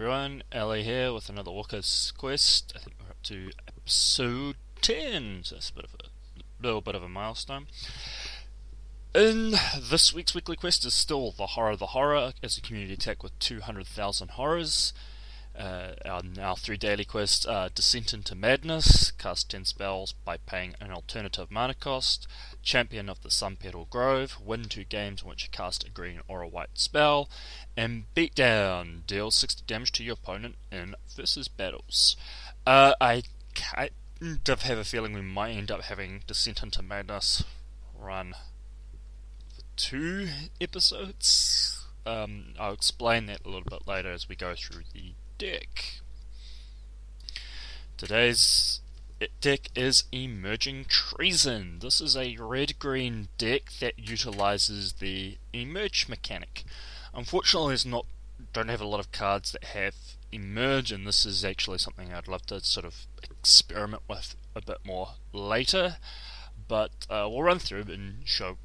Everyone, Ellie here with another Walker's Quest. I think we're up to episode 10, so it's a little bit of a milestone. In this week's weekly quest is still the Horror of the Horror as a community attack with 200,000 horrors. Our 3 daily quests are Descent into Madness, cast 10 spells by paying an alternative mana cost, Champion of the Sun Petal Grove, win 2 games in which you cast a green or a white spell, and Beatdown, deal 60 damage to your opponent in versus battles. I kind of have a feeling we might end up having Descent into Madness run for 2 episodes. I'll explain that a little bit later as we go through the deck. Today's deck is Emerging Treason. This is a red-green deck that utilizes the emerge mechanic. Unfortunately, don't have a lot of cards that have emerge, and this is actually something I'd love to sort of experiment with a bit more later. But we'll run through and show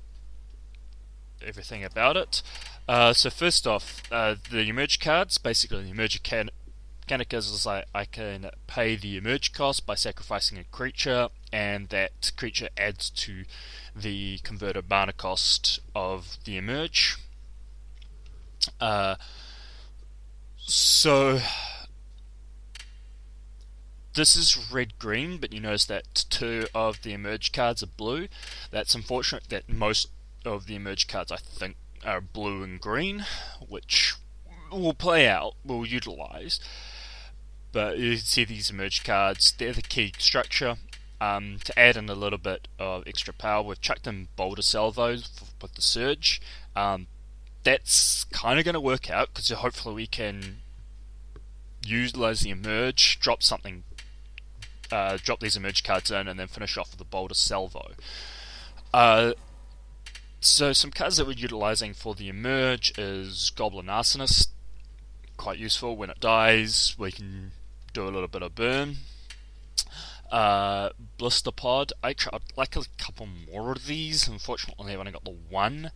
everything about it. So first off, the emerge cards, basically the emerge mechanic is I can pay the emerge cost by sacrificing a creature, and that creature adds to the converted mana cost of the emerge. So this is red-green, but you notice that 2 of the emerge cards are blue. That's unfortunate that most of the emerge cards I think are blue and green, which we'll utilize. But you can see these emerge cards, they're the key structure. To add in a little bit of extra power, we've chucked in Boulder Salvos with the Surge. That's kind of going to work out, because hopefully we can utilize the emerge, drop these emerge cards in, and then finish off with the Boulder Salvo. So some cards that we're utilizing for the emerge is Goblin Arsonist. Quite useful. When it dies, we can do a little bit of burn. Blister Pod. I'd like a couple more of these. Unfortunately, I've only got the 1.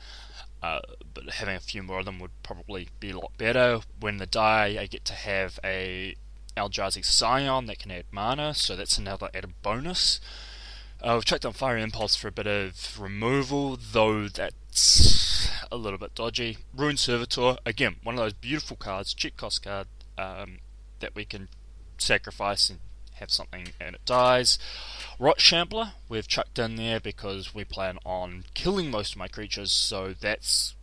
But having a few more of them would probably be a lot better. When they die, I get to have a Eldrazi Scion that can add mana, so that's another added bonus. We've checked on Fire Impulse for a bit of removal, though that's a little bit dodgy. Ruined Servitor, again, one of those beautiful cards, cheap cost card, that we can sacrifice and have something and it dies. Rot Shambler, we've chucked in there because we plan on killing most of my creatures, so that's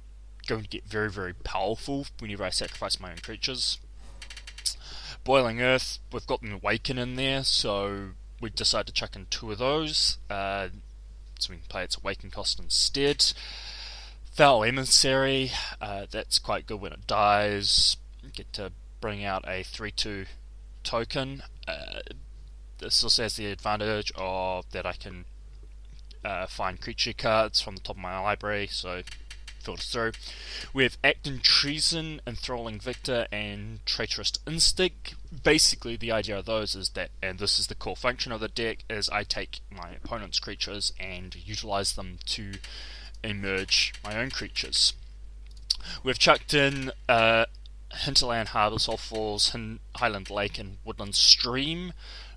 going to get very, very powerful whenever I sacrifice my own creatures. Boiling Earth, we've got an Awaken in there, so we decided to chuck in 2 of those, so we can play its Awaken cost instead. Foul Emissary, that's quite good when it dies. You get to bring out a 3/2 token. This also has the advantage of that I can find creature cards from the top of my library, so filter through. We have Act in Treason, Enthralling Victor, and Traitorous Instinct. Basically, the idea of those is that, and this is the core function of the deck, is I take my opponent's creatures and utilize them to emerge my own creatures. We've chucked in Hinterland, Harbour, Soul Falls, Highland Lake, and Woodland Stream.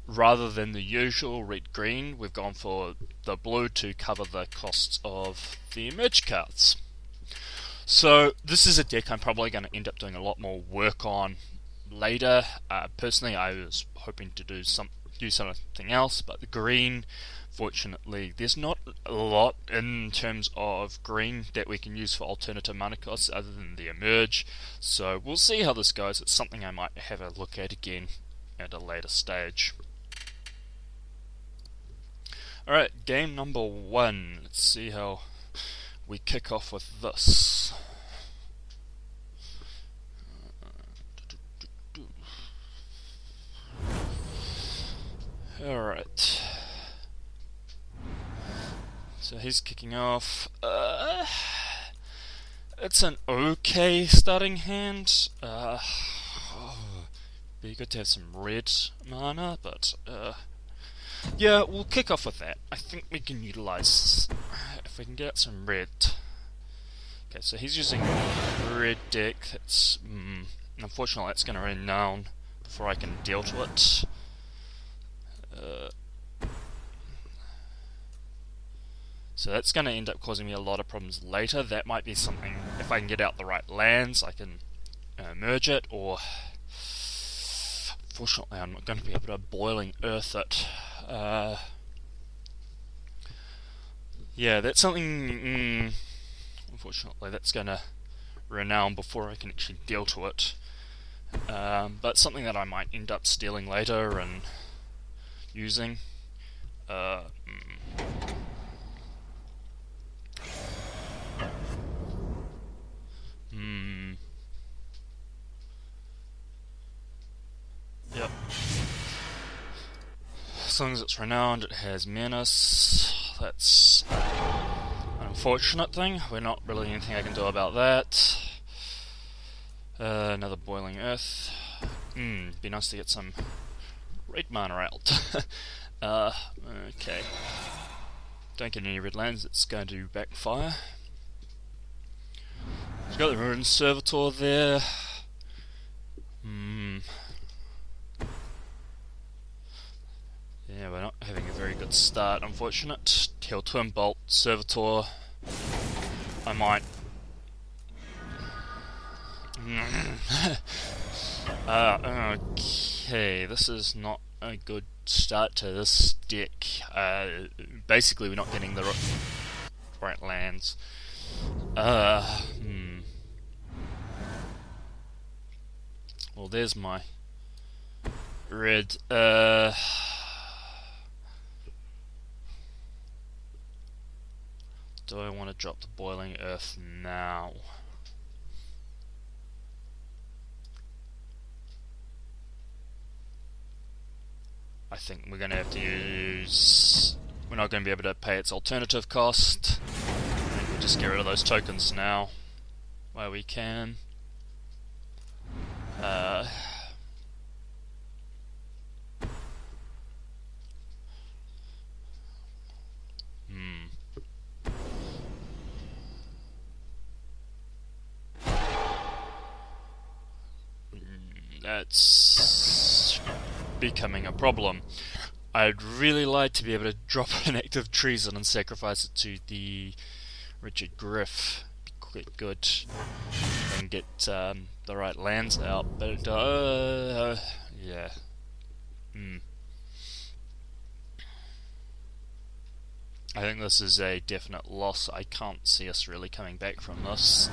Rather than the usual red-green, we've gone for the blue to cover the costs of the emerge cards. So this is a deck I'm probably going to end up doing a lot more work on later. Personally, I was hoping to do something else, but the green, fortunately, there's not a lot in terms of green that we can use for alternative mana costs other than the emerge. So we'll see how this goes. It's something I might have a look at again at a later stage. Alright, game number 1. Let's see how we kick off with this. Alright. So he's kicking off. It's an okay starting hand. Be good to have some red mana, but yeah, we'll kick off with that. I think we can utilize, if we can get some red. Okay, so he's using red deck. That's unfortunately that's going to run down before I can deal to it. So that's going to end up causing me a lot of problems later. That might be something, if I can get out the right lands, I can merge it, or fortunately I'm not going to be able to boiling earth it. Yeah, that's something, unfortunately that's going to renown before I can actually deal to it. But something that I might end up stealing later and using. Yep. As long as it's renowned, it has menace. That's an unfortunate thing. We're not really anything I can do about that. Another boiling earth. Be nice to get some red mana out. Okay. Don't get any red lands, it's going to backfire. We've got the Ruined Servitor there. Yeah, we're not having a very good start, unfortunate. Kill Twin Bolt, Servitor. I might... okay, this is not a good start to this deck. Basically, we're not getting the right lands. Well, there's my red. Do I want to drop the Boiling Earth now? I think we're going to have to use... We're not going to be able to pay its alternative cost. I think we'll just get rid of those tokens now, where we can. That's becoming a problem. I'd really like to be able to drop an active treason and sacrifice it to the Richard Griff. Be quite good. And get the right lands out, but yeah. I think this is a definite loss. I can't see us really coming back from this.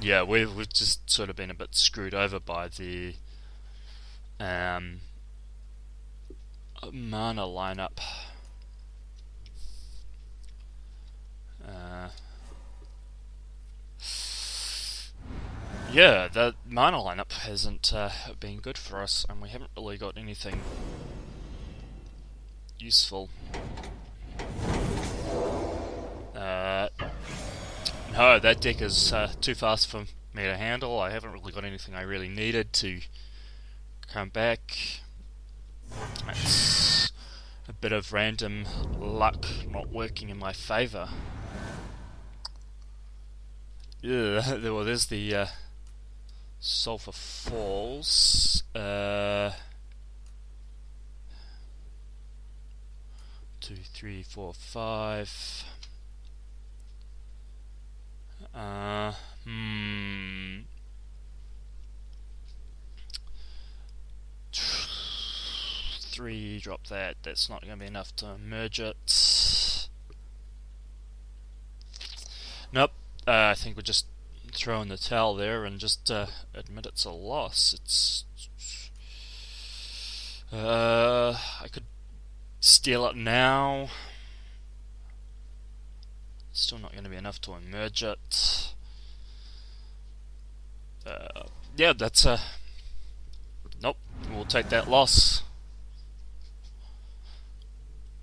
Yeah, we've just sort of been a bit screwed over by the mana lineup. Yeah, the mana lineup hasn't been good for us, and we haven't really got anything useful. No, that deck is too fast for me to handle. I haven't really got anything I really needed to come back. It's a bit of random luck not working in my favour. Yeah, well, there's the Sulphur Falls. 2, 3, 4, 5. 3, drop that. That's not going to be enough to merge it. Nope. I think we're just throwing the towel there and just admit it's a loss. It's I could steal it now. Still not going to be enough to emerge it. Yeah, that's nope, we'll take that loss.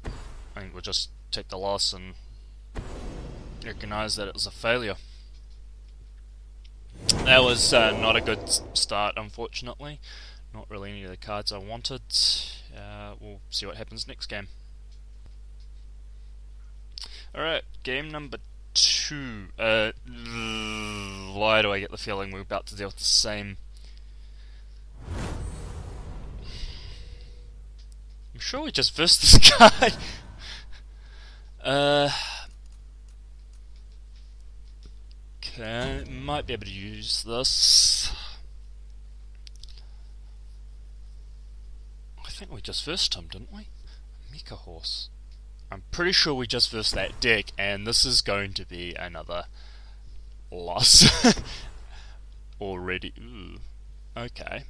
I think we'll just take the loss and recognize that it was a failure. That was not a good start, unfortunately. Not really any of the cards I wanted. We'll see what happens next game. Alright, game number 2. why do I get the feeling we're about to deal with the same... I'm sure we just versed this guy. Okay, might be able to use this. I think we just versed him, didn't we? Mecha Horse. I'm pretty sure we just versed that deck, and this is going to be another loss. Already. Ooh. Okay.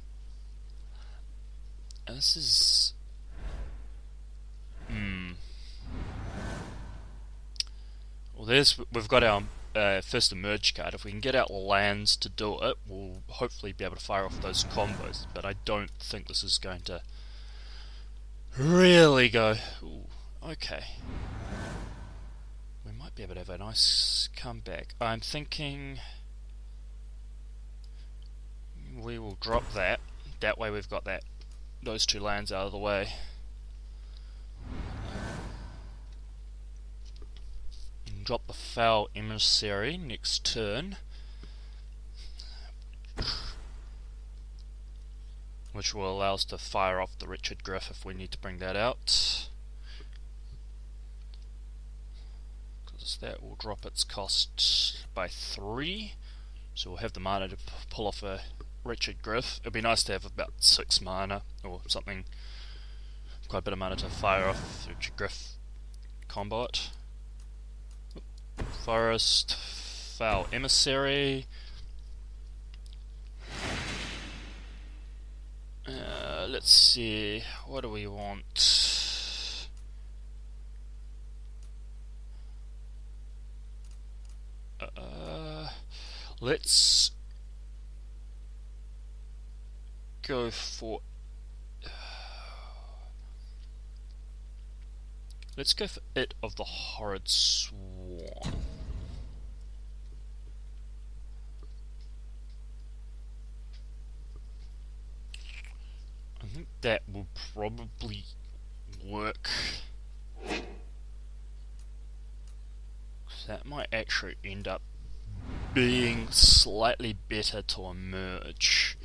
This is... Well, we've got our first emerge card. If we can get out lands to do it, we'll hopefully be able to fire off those combos. But I don't think this is going to really go... Ooh, okay. We might be able to have a nice comeback. I'm thinking we will drop that. That way we've got those two lands out of the way. And drop the Foul Emissary next turn, which will allow us to fire off the Wretched Griff if we need to bring that out. Because that will drop its cost by 3. So we'll have the mana to pull off a Wretched Griff. It'd be nice to have about 6 mana or something, quite a bit of mana to fire off the Wretched Griff combo it. Forest, Foul Emissary. Let's see, what do we want? Let's go for... Let's go for It of the Horrid Swarm. I think that will probably work. That might actually end up being slightly better to emerge.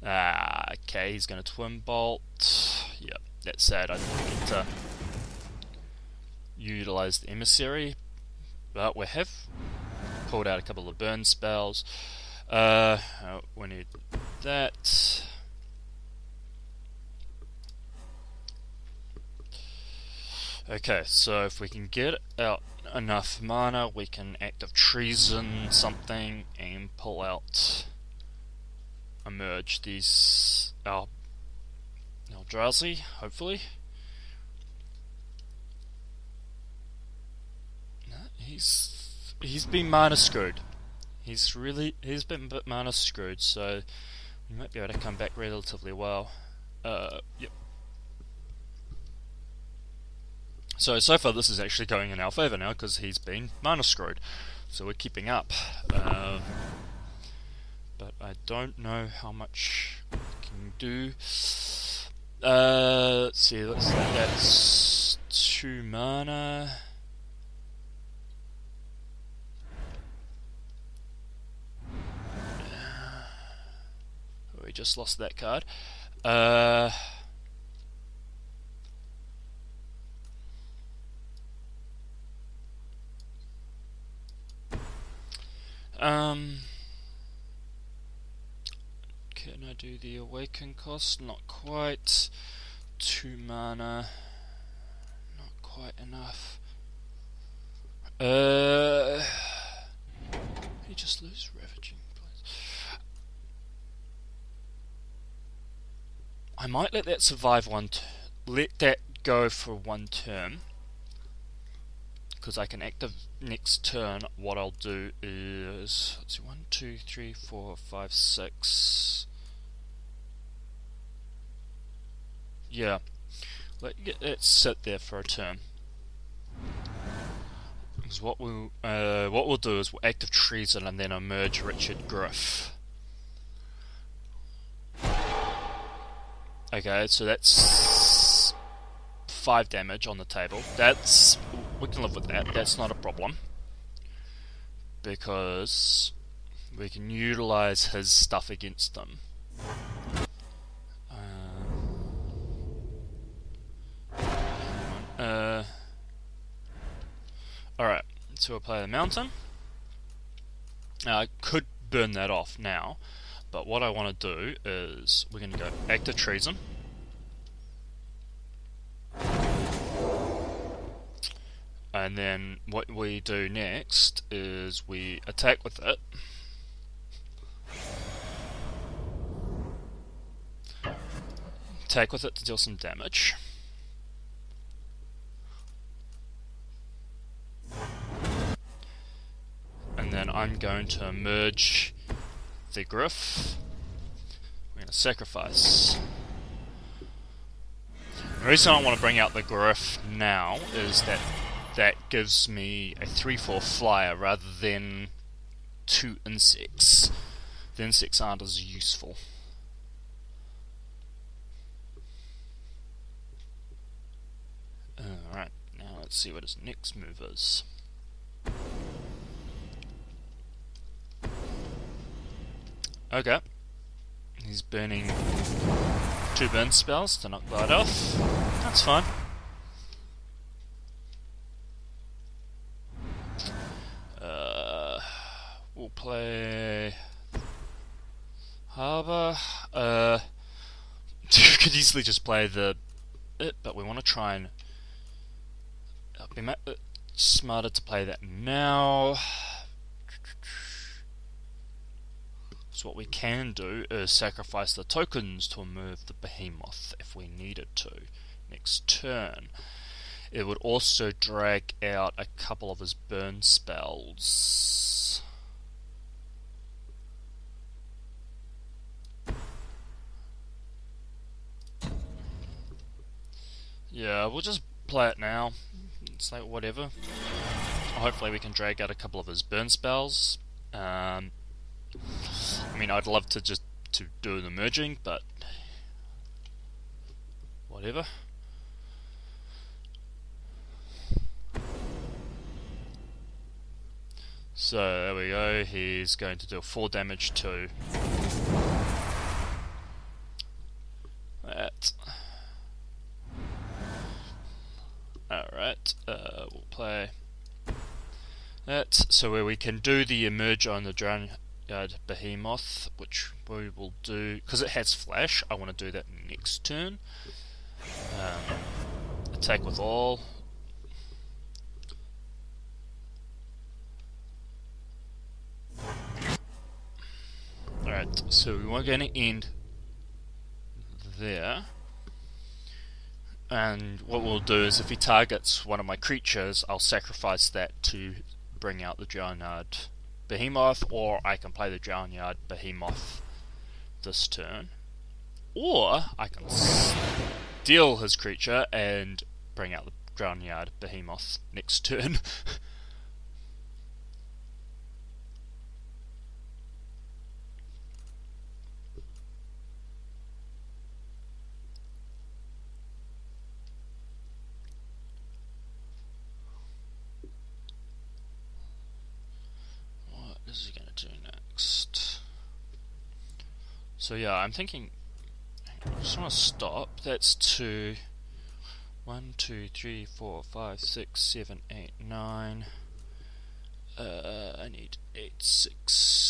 Okay, he's going to Twin Bolt. Yep, that's sad. I didn't get to utilize the Emissary, but we have pulled out a couple of burn spells. We need that. Okay, so if we can get out enough mana, we can Act of Treason something and pull out emerge these Eldrazi, hopefully. No, he's been mana screwed. He's been a bit mana screwed, so we might be able to come back relatively well. Yep. So far this is actually going in our favour now, because he's been mana screwed. So we're keeping up. But I don't know how much we can do. Let's see, that's 2 mana. We just lost that card. Can I do the Awaken cost? Not quite. 2 mana. Not quite enough. He just lose Ravaging Blades. I might let that survive let that go for 1 turn. Because I can active next turn. What I'll do is, let's see, 1, 2, 3, 4, 5, 6. Yeah, let it sit there for a turn. Because what we'll do is we'll Act of Treason and then emerge Wretched Griff. Okay, so that's 5 damage on the table. That's we can live with that. That's not a problem. Because we can utilize his stuff against them. Alright, so we'll play the mountain. Now I could burn that off now, but what I want to do is we're going to go act of treason. And then what we do next is we attack with it. Attack with it to deal some damage. And then I'm going to merge the Griff. We're going to sacrifice. The reason I want to bring out the Griff now is that that gives me a 3/4 flyer rather than 2 insects. The insects aren't as useful. Alright, now let's see what his next move is. Okay. He's burning 2 burn spells to knock that off. That's fine. We'll play Harbour. You could easily just play it, but we want to try and be smarter to play that now. So what we can do is sacrifice the tokens to remove the behemoth if we needed to next turn. It would also drag out a couple of his burn spells. Yeah, we'll just play it now. It's like whatever. Hopefully we can drag out a couple of his burn spells. I mean, I'd love to just do the merging, but whatever. So there we go. He's going to do 4 damage to that. Alright, we'll play that. So where we can do the emerge on the Drownyard Behemoth, which we will do because it has flash. I want to do that next turn. Attack with all. Alright, so we are going to end there. And what we'll do is if he targets one of my creatures, I'll sacrifice that to bring out the Drownyard Behemoth, or I can play the Drownyard Behemoth this turn. Or I can steal his creature and bring out the Drownyard Behemoth next turn. What is he going to do next? So yeah, I'm thinking I just want to stop. That's 2, 1, 2, 3, 4, 5, 6, 7, 8, 9. I need 8, 6.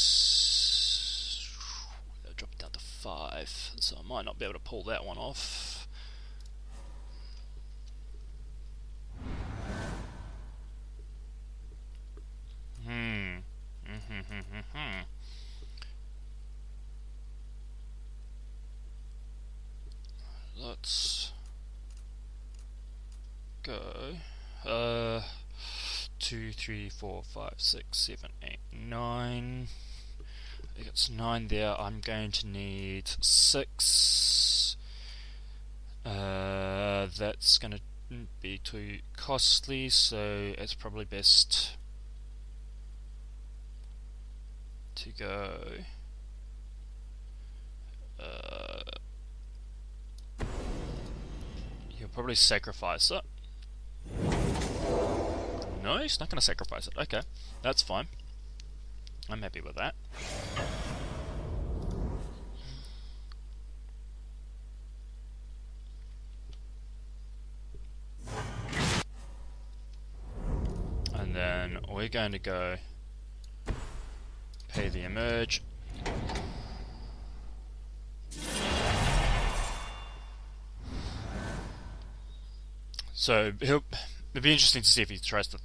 I'll drop it down to 5, so I might not be able to pull that one off. Let's go 2, 3, 4, 5, 6, 7, 8, 9. I think it's 9 there. I'm going to need 6. That's going to be too costly, so it's probably best to go you'll probably sacrifice it. No, he's not going to sacrifice it. Okay, that's fine. I'm happy with that. And then we're going to go pay the emerge. So it'll be interesting to see if he tries to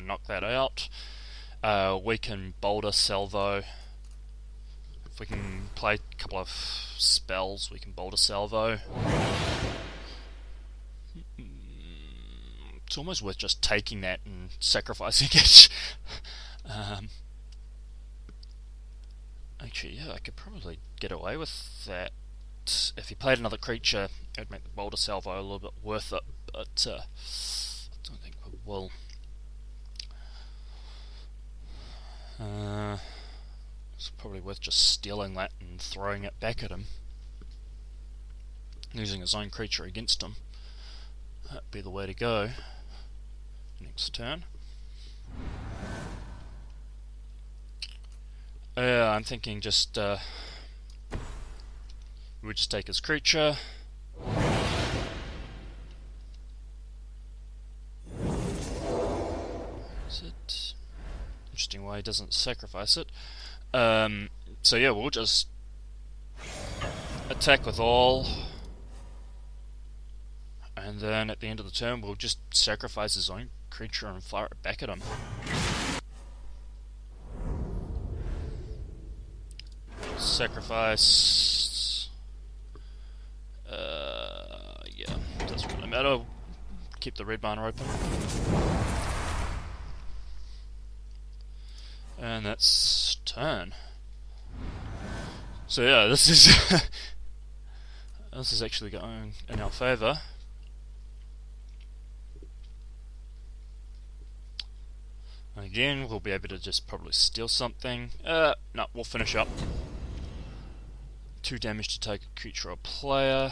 knock that out. We can Boulder Salvo. If we can play a couple of spells, we can Boulder Salvo. It's almost worth just taking that and sacrificing it. Actually, yeah, I could probably get away with that. If he played another creature, it would make the Boulder Salvo a little bit worth it, but I don't think we will. It's probably worth just stealing that and throwing it back at him. Using his own creature against him. That'd be the way to go. Next turn. I'm thinking just we just take his creature. Is it interesting why he doesn't sacrifice it? So yeah, we'll just attack with all, and then at the end of the turn we'll just sacrifice his own creature and fire it back at him. Sacrifice. Yeah, doesn't really matter. Keep the red banner open. And that's turn. So yeah, this is this is actually going in our favour. Again, we'll be able to just probably steal something. No, we'll finish up. 2 damage to take a creature or player.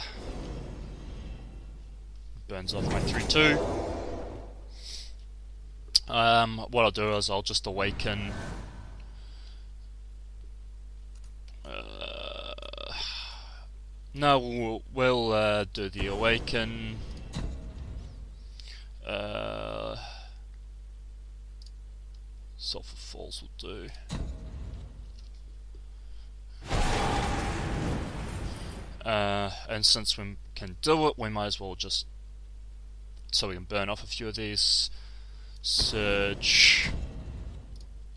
Burns off my 3/2. What I'll do is I'll just awaken. No, we'll do the awaken. Sulphur Falls will do. And since we can do it, we might as well just, so we can burn off a few of these. Surge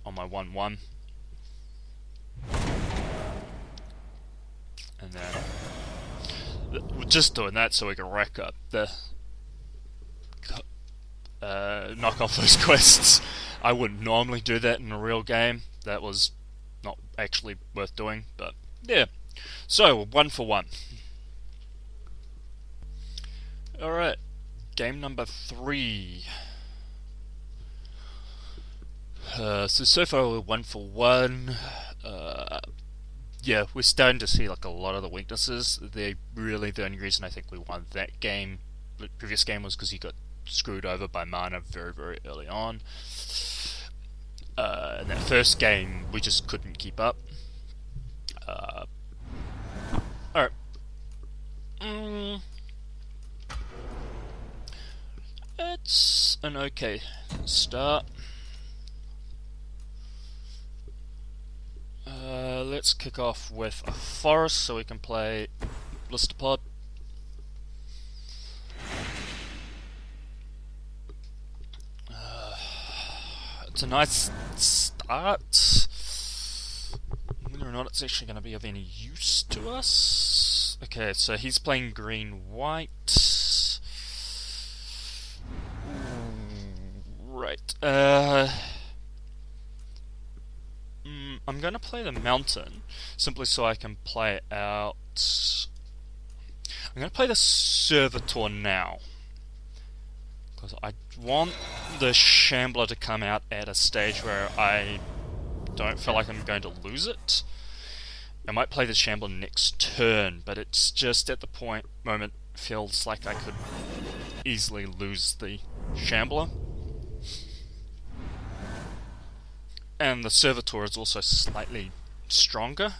on my 1/1, and then we're just doing that so we can rack up the knock off those quests. I wouldn't normally do that in a real game. That was not actually worth doing, but yeah. So 1 for 1. Alright, game number 3. So far we're 1 for 1. Yeah, we're starting to see like a lot of the weaknesses. They're really the only reason I think we won that game. The previous game was because he got screwed over by mana very, very early on. In that first game, we just couldn't keep up. Alright. It's an okay start. Let's kick off with a forest so we can play Blistapod. It's a nice start. Whether or not it's actually going to be of any use to us. Okay, so he's playing green-white. Right. I'm going to play the mountain, simply so I can play it out. I'm going to play the servitor now, because I want the shambler to come out at a stage where I don't feel like I'm going to lose it. I might play the shambler next turn, but it's just at the moment feels like I could easily lose the shambler. And the servitor is also slightly stronger.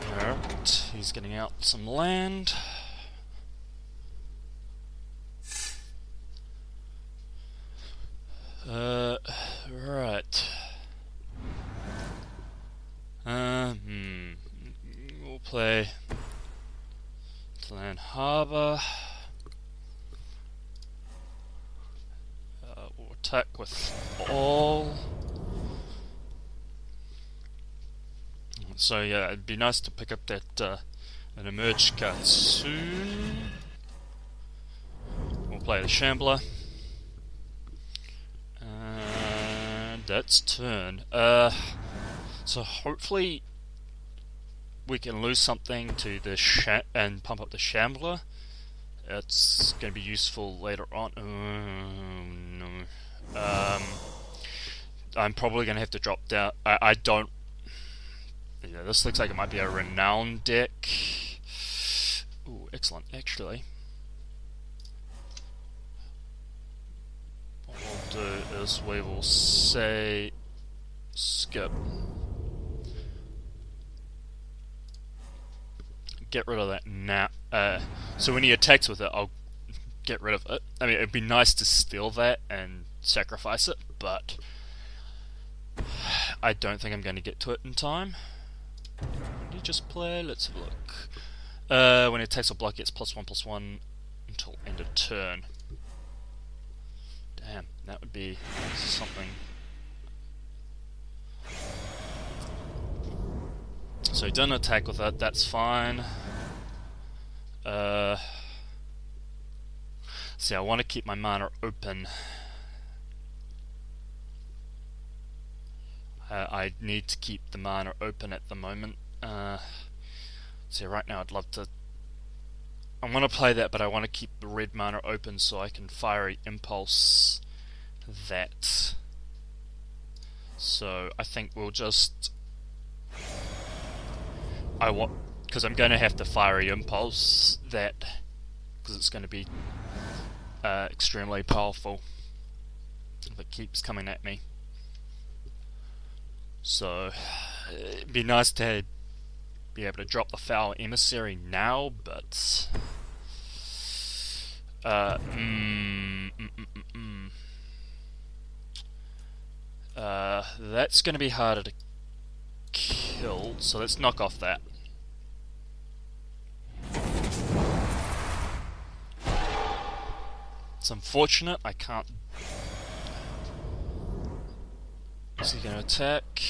Alright, he's getting out some land. Right. We'll play Land Harbour. We'll attack with all. So yeah, it'd be nice to pick up that an emerged card soon. We'll play the Shambler. And that's turn. So hopefully we can lose something to the and pump up the Shambler. It's going to be useful later on. No. I'm probably going to have to drop down. I don't. Yeah, this looks like it might be a renowned deck. Ooh, excellent, actually. What we'll do is we will say skip. Get rid of that now. So when he attacks with it, I'll get rid of it. I mean, it'd be nice to steal that and sacrifice it, but I don't think I'm going to get to it in time. When do you just play? Let's have a look. When it attacks or block, it's +1/+1 until end of turn. Damn, that would be something. So he doesn't attack with it, that's fine. See, I want to keep my mana open. I need to keep the mana open at the moment. See, right now I'd love to. I want to play that, but I want to keep the red mana open so I can Fiery Impulse that. So I think we'll just. Because I'm going to have to Fiery Impulse that, because it's going to be extremely powerful if it keeps coming at me. So it'd be nice to be able to drop the Foul Emissary now, but that's going to be harder to kill, so let's knock off that. It's unfortunate, I can't. Is he going to attack?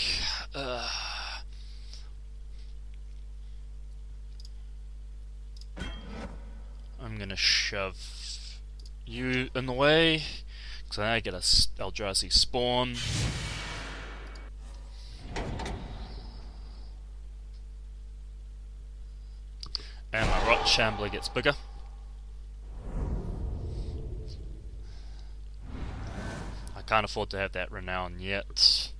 I'm going to shove you in the way, because I get a Eldrazi spawn. And my Rot Shambler gets bigger. I can't afford to have that renown yet.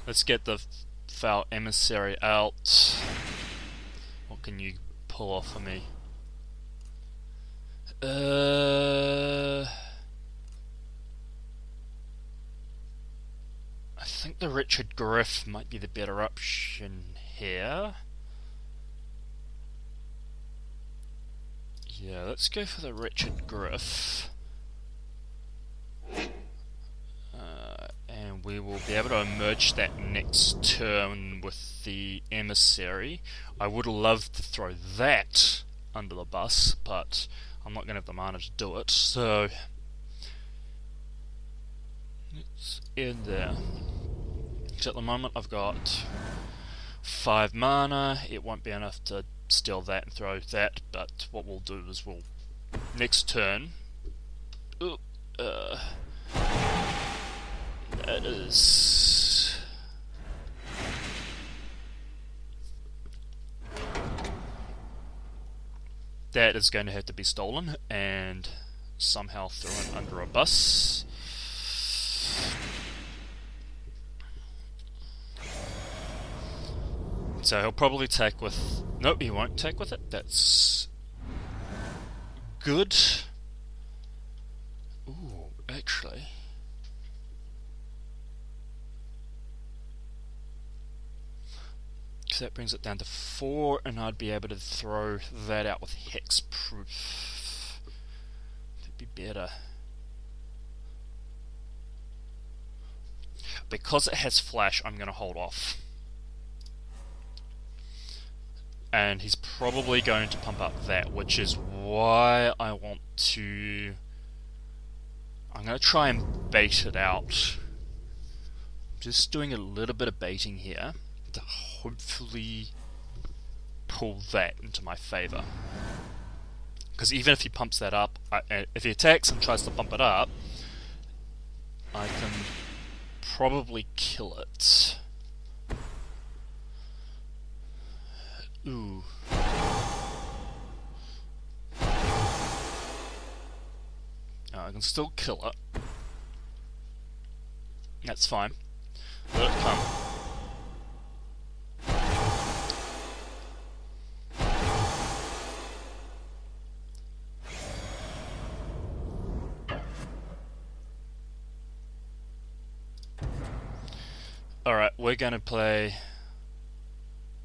Let's get the Foul Emissary out. What can you pull off for me? I think the Richard Griff might be the better option here. Yeah, let's go for the Richard Griff. And we will be able to emerge that next turn with the Emissary. I would love to throw that under the bus, but I'm not going to have the mana to do it, so let's end there. So at the moment I've got 5 mana, it won't be enough to steal that and throw that, but what we'll do is we'll, next turn, that is... that is going to have to be stolen and somehow thrown under a bus. So he'll probably attack with... Nope, he won't attack with it. That's good. Ooh, actually... So that brings it down to 4, and I'd be able to throw that out with hexproof. That'd be better. Because it has flash, I'm going to hold off. And he's probably going to pump up that, which is why I want to... I'm going to try and bait it out. Just doing a little bit of baiting here to hopefully pull that into my favour. Because even if he pumps that up, if he attacks and tries to pump it up, I can probably kill it. Ooh. I can still kill it. That's fine. Let it come. Alright, we're going to play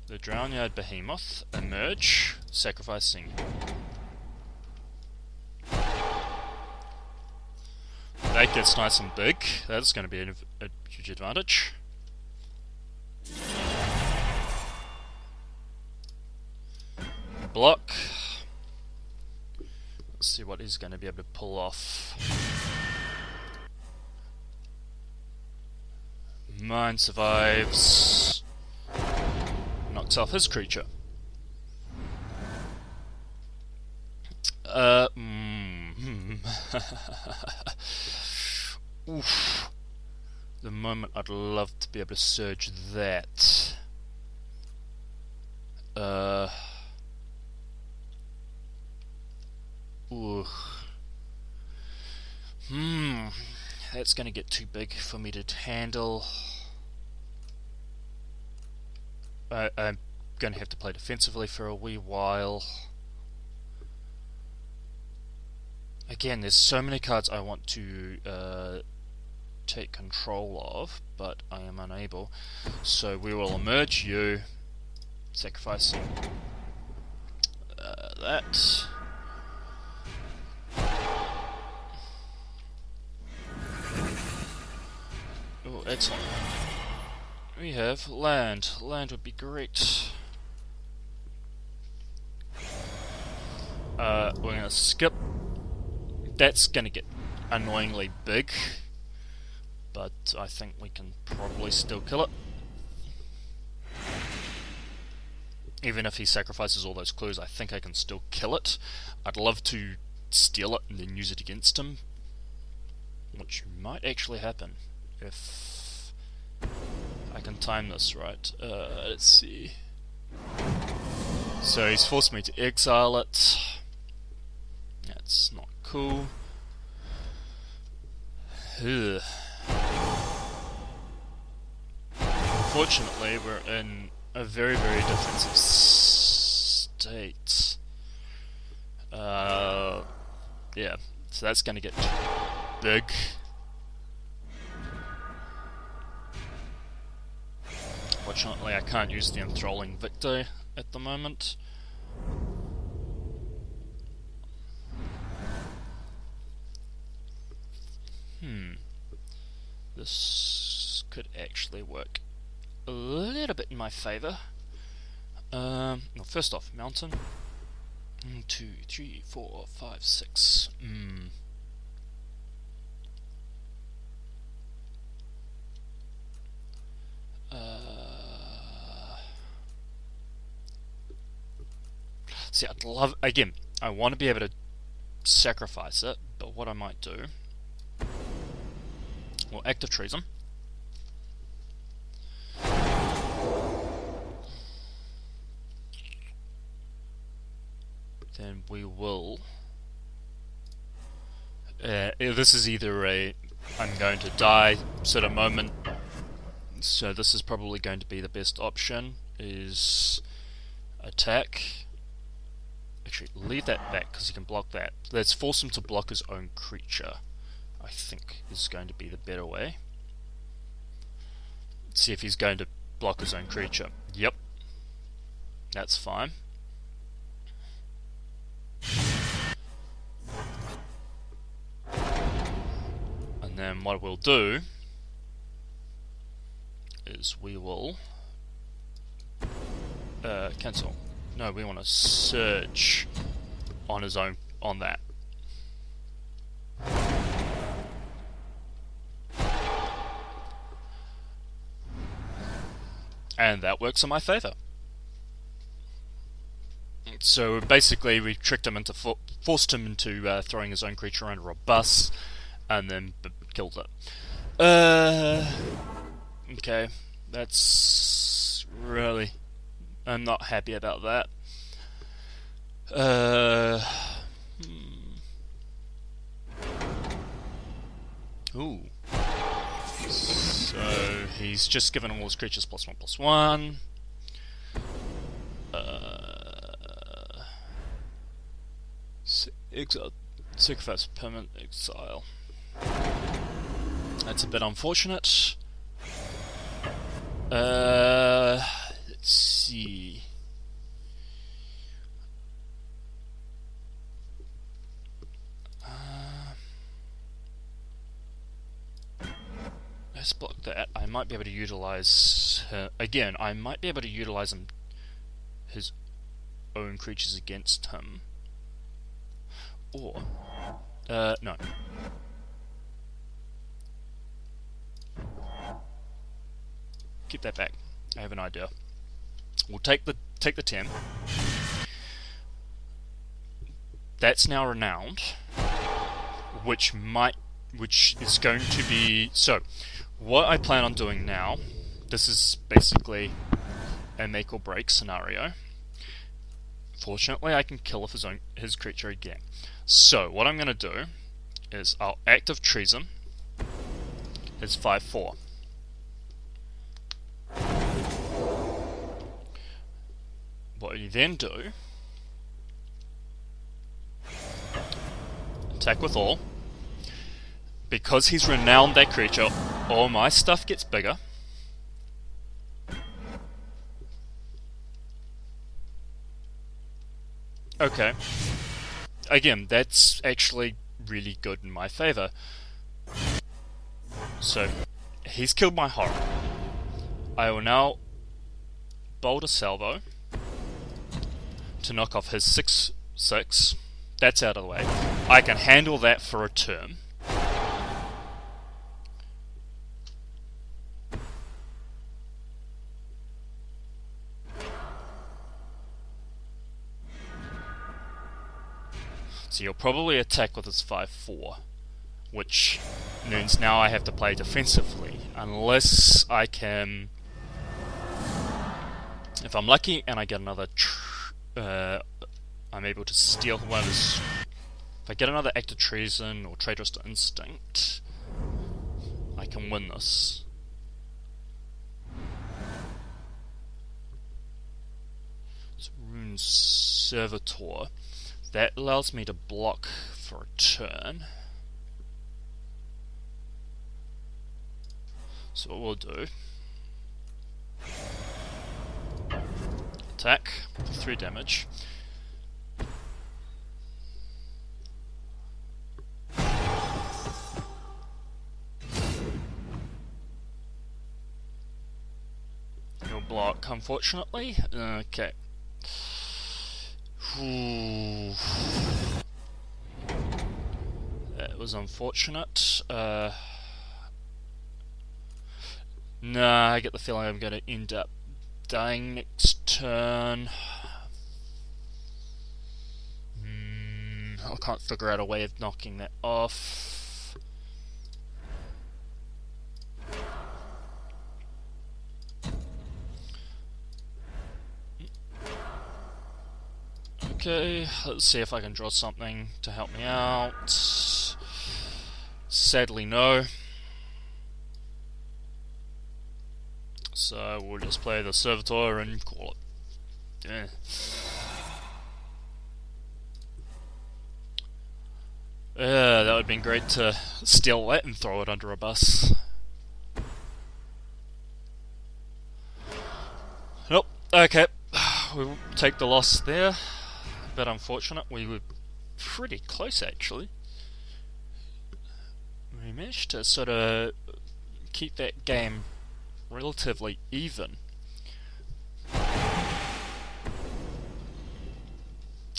the Drownyard Behemoth, emerge, sacrificing. That gets nice and big. That's going to be a huge advantage. Block. Let's see what he's going to be able to pull off. Mine survives. Knocks off his creature. Oof. The moment I'd love to be able to surge that. Ooh. That's gonna get too big for me to handle. I'm gonna have to play defensively for a wee while. Again, there's so many cards I want to take control of, but I am unable. So we will emerge you, sacrificing that. Oh, excellent. We have land. Land would be great. We're gonna skip. That's gonna get annoyingly big, but I think we can probably still kill it. Even if he sacrifices all those clues, I think I can still kill it. I'd love to steal it and then use it against him, which might actually happen if I can time this right. Let's see. So he's forced me to exile it. That's not cool. Ugh. Fortunately, we're in a very, very defensive state. Yeah, so that's going to get big. Fortunately, I can't use the Enthralling Victor at the moment. This could actually work a little bit in my favour. No, first off, mountain. 1, 2, 3, 4, 5, 6. See, I'd love, again, I want to be able to sacrifice it, but what I might do, well, act of treason. Then we will, this is either a I'm going to die sort of moment, so this is probably going to be the best option. is attack. Actually, leave that back because he can block that. Let's force him to block his own creature, I think is going to be the better way. Let's see if he's going to block his own creature. Yep. That's fine. And then what we'll do is we will cancel. No, we want to search on his own on that. And that works in my favor. So basically we tricked him into forced him into throwing his own creature under a bus and then killed it. Okay, that's really, I'm not happy about that. Ooh. So he's just given all his creatures +1/+1. Exile, sacrifice, permanent exile. That's a bit unfortunate. Let's see. Let's block that. I might be able to utilize again. I might be able to utilize his own creatures against him. Or no. Keep that back. I have an idea. We'll take the 10. That's now renowned, which is going to be so. What I plan on doing now, this is basically a make or break scenario. Fortunately, I can kill off his creature again. So what I'm going to do is I'll active treason his 5/4. What you then do, attack with all. Because he's renowned that creature, all my stuff gets bigger. Okay. Again, that's actually really good in my favor. So, he's killed my horror. I will now bolt a salvo to knock off his 6/6. That's out of the way. I can handle that for a turn. So you'll probably attack with his 5/4, which means now I have to play defensively, unless I can, if I'm lucky and I get another, I'm able to steal one of his, if I get another act of treason or traitorous to instinct, I can win this. It's Rune Servitor. That allows me to block for a turn. So what we'll do, attack for 3 damage. You'll block, unfortunately. Okay. Ooh. That was unfortunate. Nah, I get the feeling I'm going to end up dying next turn. I can't figure out a way of knocking that off. Okay, let's see if I can draw something to help me out. Sadly, no. So we'll just play the servitor and call it. That would have been great to steal that and throw it under a bus. Nope, okay. We'll take the loss there. A bit unfortunate. We were pretty close actually. We managed to sort of keep that game relatively even.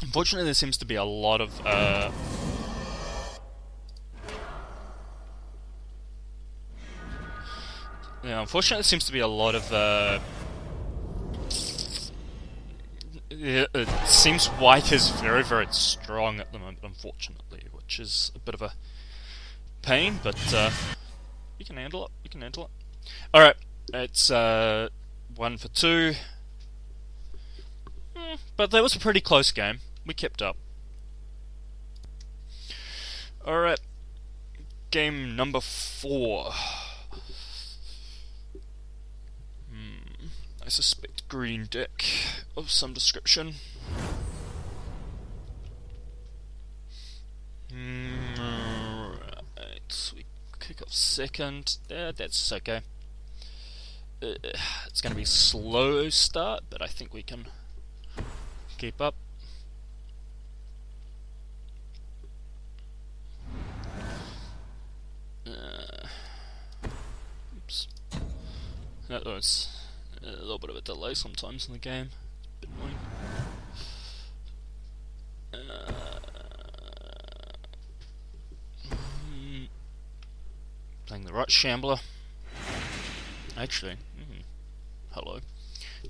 Unfortunately, there seems to be a lot of unfortunately, there seems to be a lot of it seems white is very, very strong at the moment, unfortunately, which is a bit of a pain, but you can handle it. You can handle it. Alright, it's 1 for 2. But that was a pretty close game. We kept up. Alright, game number 4. I suspect green deck of some description. Right, we kick off second. That's okay. It's going to be a slow start, but I think we can keep up. Oops. That was a little bit of a delay sometimes in the game. It's a bit annoying. Playing the right shambler. Actually, hello.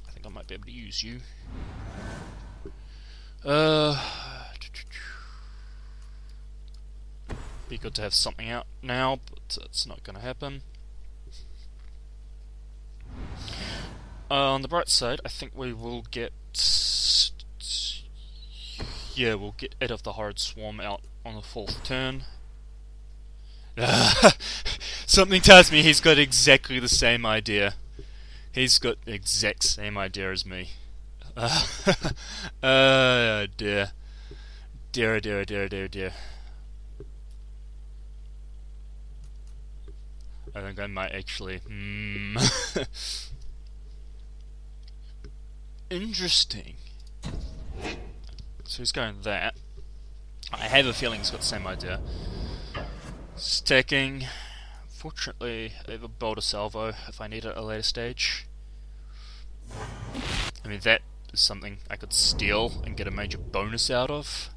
I think I might be able to use you. Be good to have something out now, but it's not going to happen. On the bright side, I think we will get... Yeah, we'll get Ed of the Horrid Swarm out on the 4th turn. Something tells me he's got exactly the same idea. He's got the exact same idea as me. Dear. Dear. I think I might actually... Interesting. So he's going that. I have a feeling he's got the same idea. Stacking. Fortunately, I have a Boulder Salvo if I need it at a later stage. I mean, that is something I could steal and get a major bonus out of.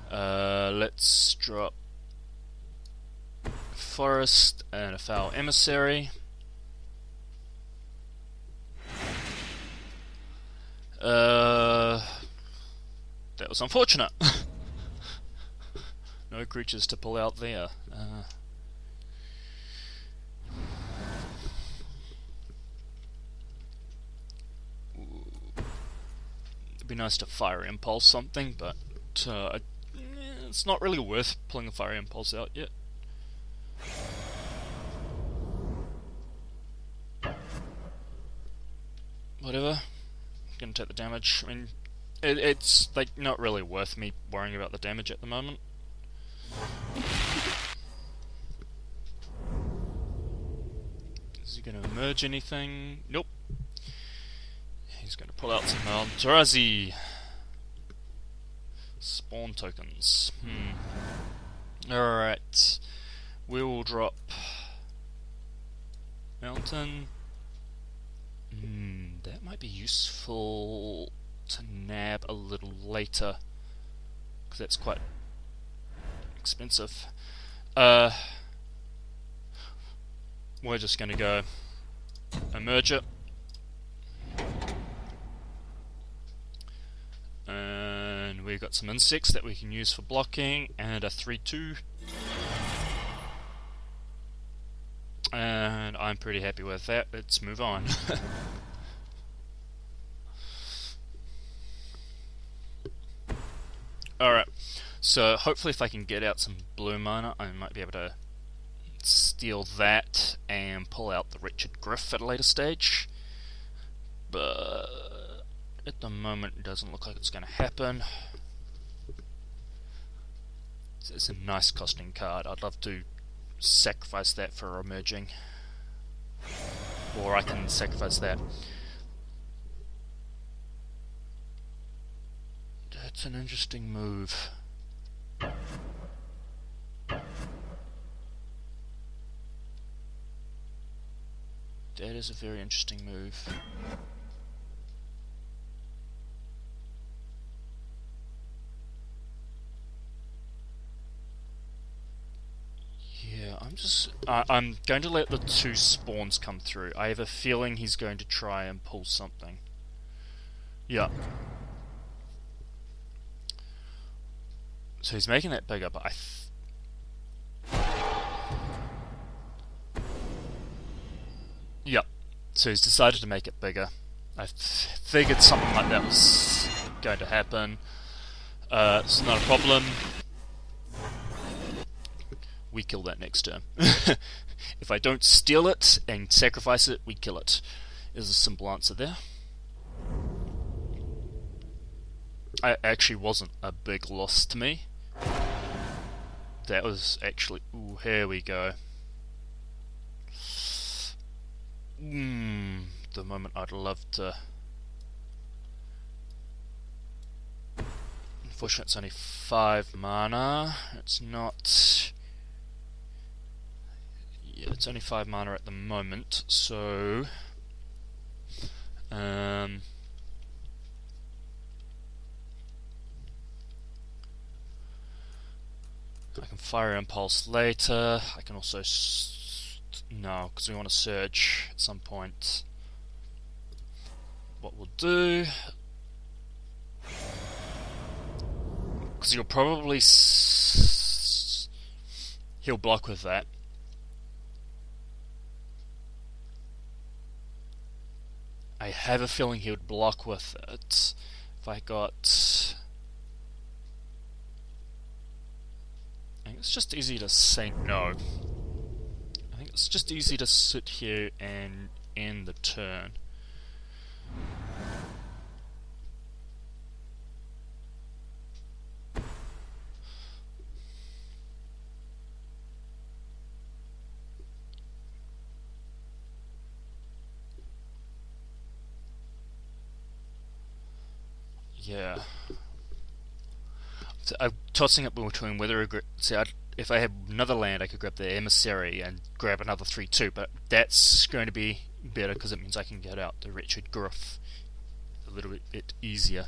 Let's drop Forest and a Foul Emissary. That was unfortunate. No creatures to pull out there. It'd be nice to Fire Impulse something, but it's not really worth pulling the Fire Impulse out yet. Whatever. Gonna take the damage. I mean, it's like not really worth me worrying about the damage at the moment. Is he gonna emerge anything? Nope. He's gonna pull out some Eldrazi spawn tokens. Alright. We will drop Mountain. That might be useful to nab a little later, because that's quite expensive. We're just going to go emerge it. And we've got some insects that we can use for blocking, and a 3/2. And I'm pretty happy with that. Let's move on. Alright, so hopefully if I can get out some blue mana, I might be able to steal that and pull out the Wretched Griff at a later stage. But at the moment it doesn't look like it's going to happen. It's a nice costing card. I'd love to sacrifice that for emerging. Or I can sacrifice that. That's an interesting move. That is a very interesting move. Yeah, I'm going to let the two spawns come through. I have a feeling he's going to try and pull something. Yeah. So he's making that bigger, but Yep. So he's decided to make it bigger. I figured something like that was going to happen. It's not a problem. We kill that next turn. If I don't steal it and sacrifice it, we kill it. Is a simple answer there. It actually wasn't a big loss to me. That was actually... Ooh, here we go. The moment I'd love to... Unfortunately it's only 5 mana. It's not... Yeah, it's only 5 mana at the moment, so... I can fire impulse later. I can also no, because we want to search at some point. What we'll do, because you'll probably he'll block with that. I have a feeling he would block with it if I got... I think it's just easy to say no. I think it's just easy to sit here and end the turn. Yeah. So I'm tossing up between whether if I had another land I could grab the Emissary and grab another 3/2, but that's going to be better because it means I can get out the Wretched Griff a little bit easier.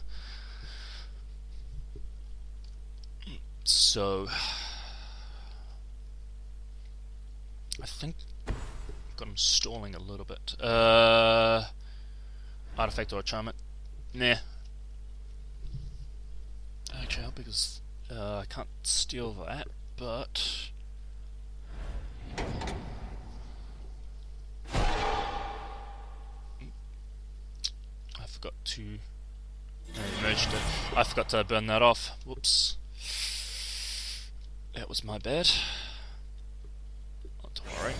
So I think I've got him stalling a little bit. Artifact or Enchantment? Nah. Actually, how big is... I can't steal that, but... I forgot to... I merged it. I forgot to burn that off. Whoops. That was my bad. Not to worry.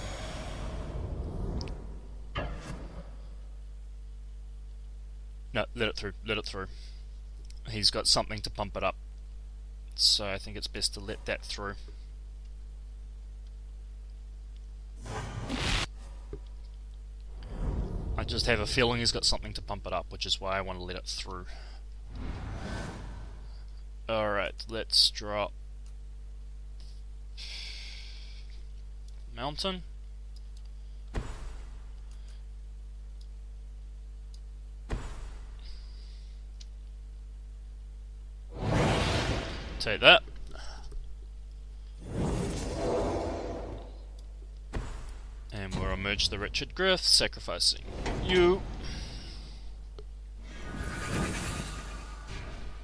No, let it through. Let it through. He's got something to pump it up, so I think it's best to let that through. I just have a feeling he's got something to pump it up, which is why I want to let it through. Alright, let's drop Mountain. Take that. And we'll emerge the Wretched Griff, sacrificing you.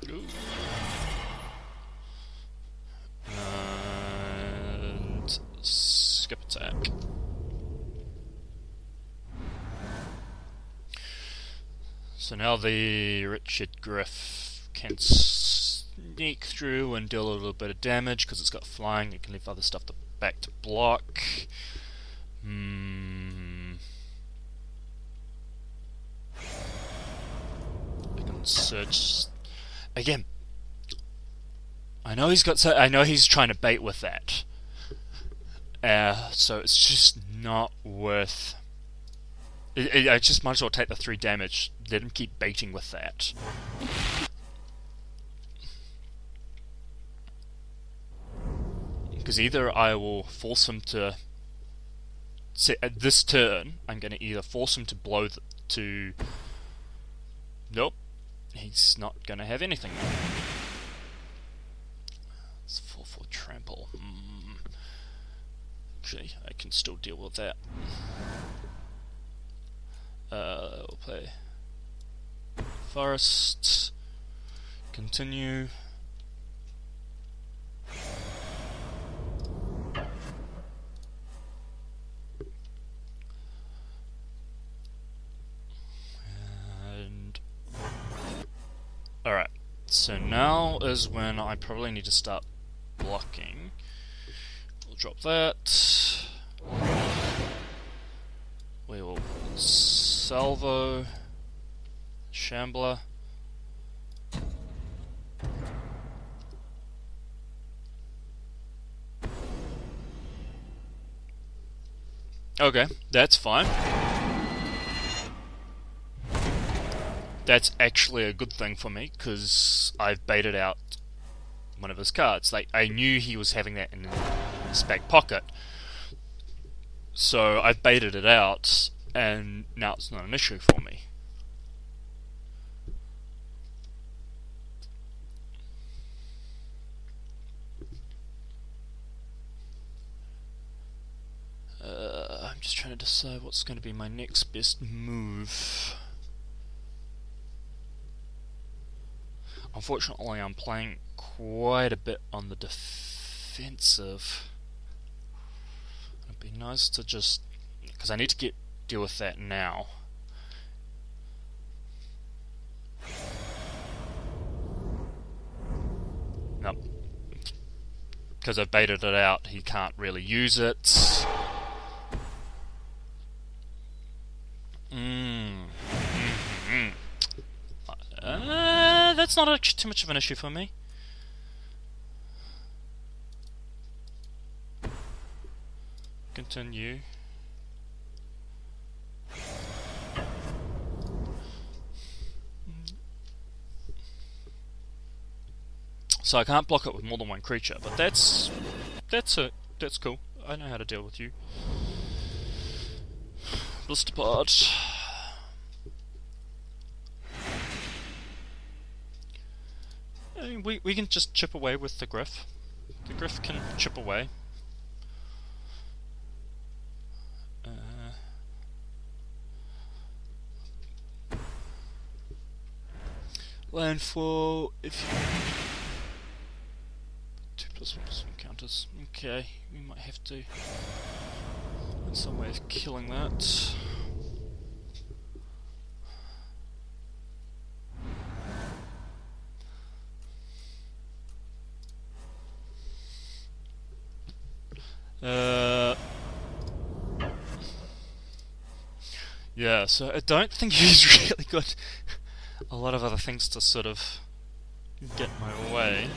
Ooh. And skip attack. So now the Wretched Griff can sneak through and deal a little bit of damage because it's got flying. It can leave other stuff back to block. I can search again. I know he's trying to bait with that. So it's just not worth. I just might as well take the 3 damage. Let him keep baiting with that. Because either I will force him to. At this turn, I'm going to either force him to blow to. Nope, he's not going to have anything. It's 4/4 trample. Actually, I can still deal with that. We'll play Forest. Continue. And alright, so now is when I probably need to start blocking. We'll drop that. We will salvo Shambler. Okay, that's fine. That's actually a good thing for me, because I've baited out one of his cards. Like, I knew he was having that in his back pocket, so I've baited it out, and now it's not an issue for me. I'm just trying to decide what's going to be my next best move. Unfortunately, I'm playing quite a bit on the defensive. It'd be nice to just, because I need to deal with that now. Nope. Because I've baited it out, he can't really use it. That's not actually too much of an issue for me. Continue. So I can't block it with more than one creature, but that's cool. I know how to deal with you. Blisterpod. We can just chip away with the Griff. The Griff can chip away. Landfall, if you... 2+1 counters. Okay, we might have to find some way of killing that. Yeah, so I don't think he's really got a lot of other things to sort of get my way.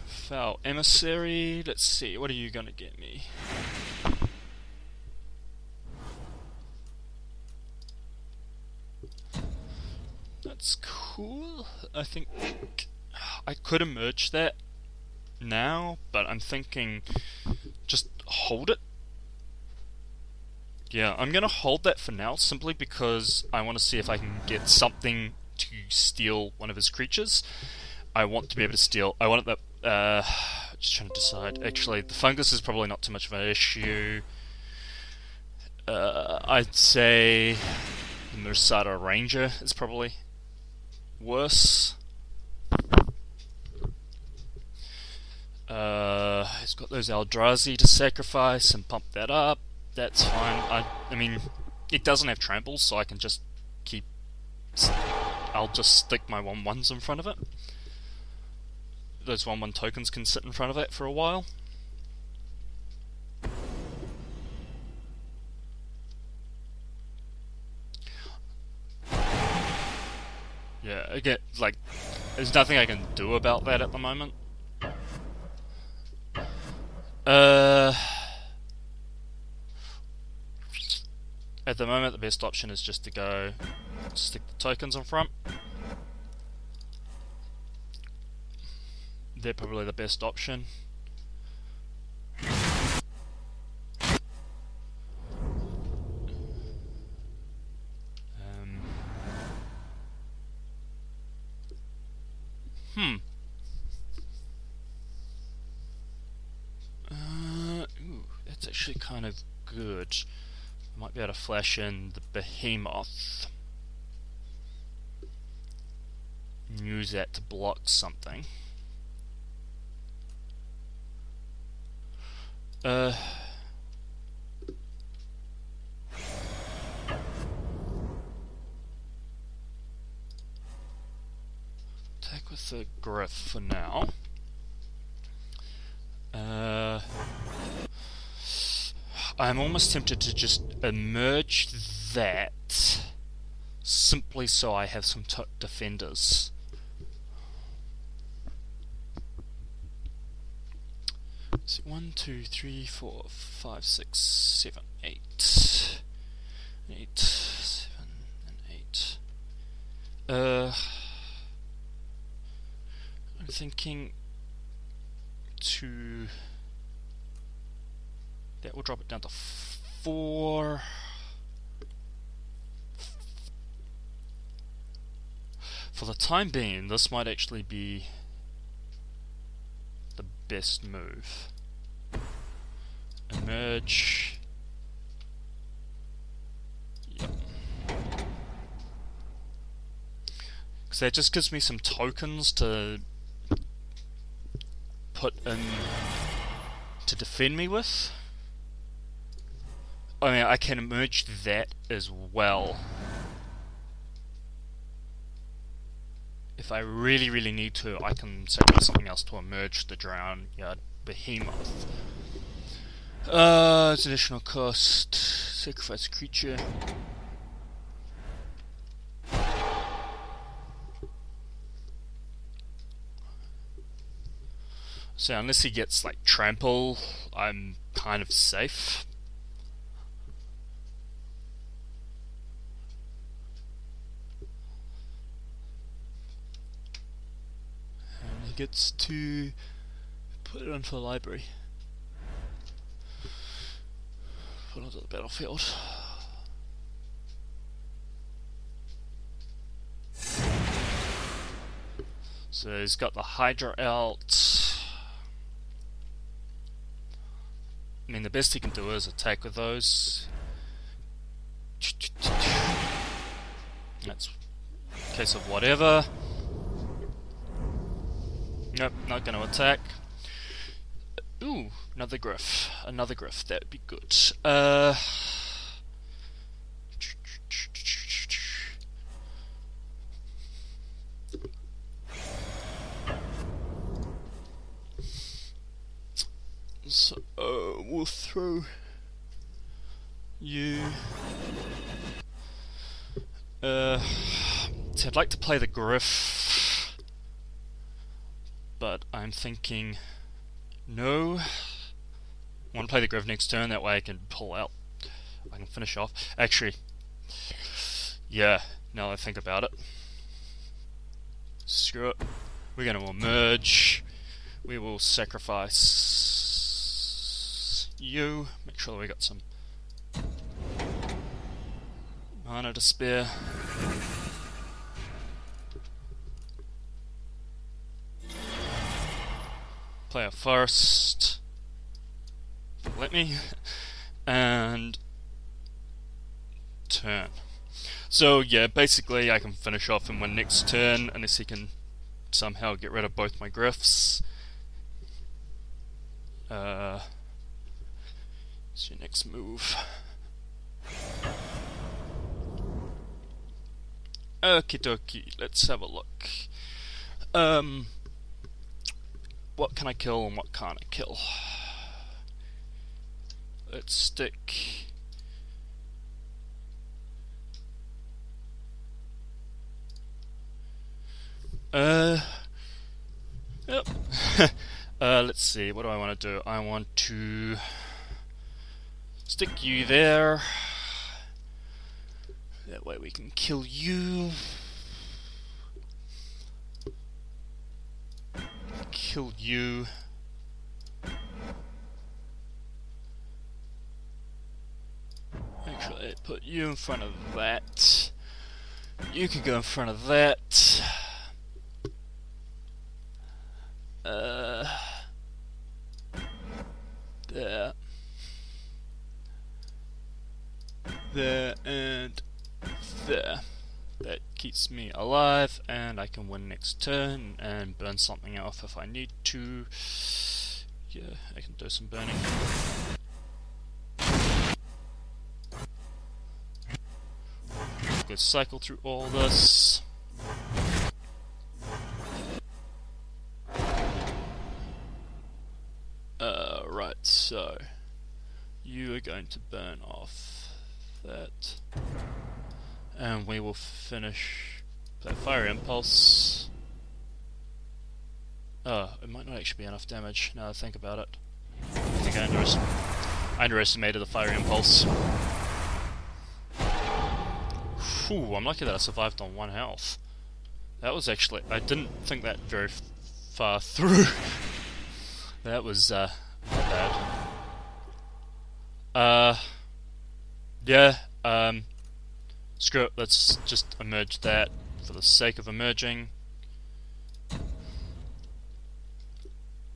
Foul Emissary, let's see, what are you gonna get me? That's cool. I think I could emerge that now, but I'm thinking just hold it. Yeah, I'm gonna hold that for now, simply because I want to see if I can get something to steal one of his creatures. I want to be able to steal. I want that. Just trying to decide. Actually, the fungus is probably not too much of an issue. I'd say the Mursada Ranger is probably worse. He's got those Eldrazi to sacrifice and pump that up. That's fine. I mean, it doesn't have tramples, so I can just keep... I'll just stick my 1/1s in front of it. Those 1/1 tokens can sit in front of it for a while. Yeah, again, like, there's nothing I can do about that at the moment. At the moment, the best option is just to go stick the tokens in front. They're probably the best option. Ooh, that's actually kind of good. I might be able to flash in the behemoth and use that to block something. Attack with the Griff for now. I'm almost tempted to just emerge that simply so I have some defenders. So 1, 2, 3, 4, 5, 6, 7, 8. 8, 7, and 8. I'm thinking to... that will drop it down to 4. For the time being, this might actually be the best move. Emerge. Yep. Because that just gives me some tokens to put in to defend me with. I mean, I can emerge that as well. If I really, really need to, I can sacrifice something else to emerge the Drown Yard Behemoth. It's additional cost. Sacrifice creature. So unless he gets like trample, I'm kind of safe. And he gets to put it onto the library. Put it onto the battlefield. So he's got the Hydra out. I mean, the best he can do is attack with those. That's a case of whatever. Nope, not going to attack. Ooh, another Griff. Another Griff, that would be good. So, we'll throw you. So I'd like to play the Griff, but I'm thinking no. I want to play the Griff next turn, that way I can pull out. I can finish off. Actually, yeah, now that I think about it. Screw it. We're going to emerge. We will sacrifice you. Make sure that we got some mana to spare. Play a forest. Let me. And turn. So yeah, basically I can finish off in one next turn unless he can somehow get rid of both my Griffs. It's your next move. Okie dokie, let's have a look. What can I kill and what can't I kill? Let's stick... Yep. Let's see, what do I want to do? I want to stick you there. That way we can kill you. Kill you. Actually, put you in front of that. You can go in front of that. There. There and there. That keeps me alive, and I can win next turn and burn something off if I need to. Yeah, I can do some burning. Go cycle through all this. Right, so you are going to burn off that, and we will finish that fire impulse. Oh, it might not actually be enough damage now that I think about it. I think I underestimated the fire impulse. Whew, I'm lucky that I survived on 1 health. That was actually... I didn't think that very far through. That was, not bad. Yeah, screw it, let's just emerge that for the sake of emerging.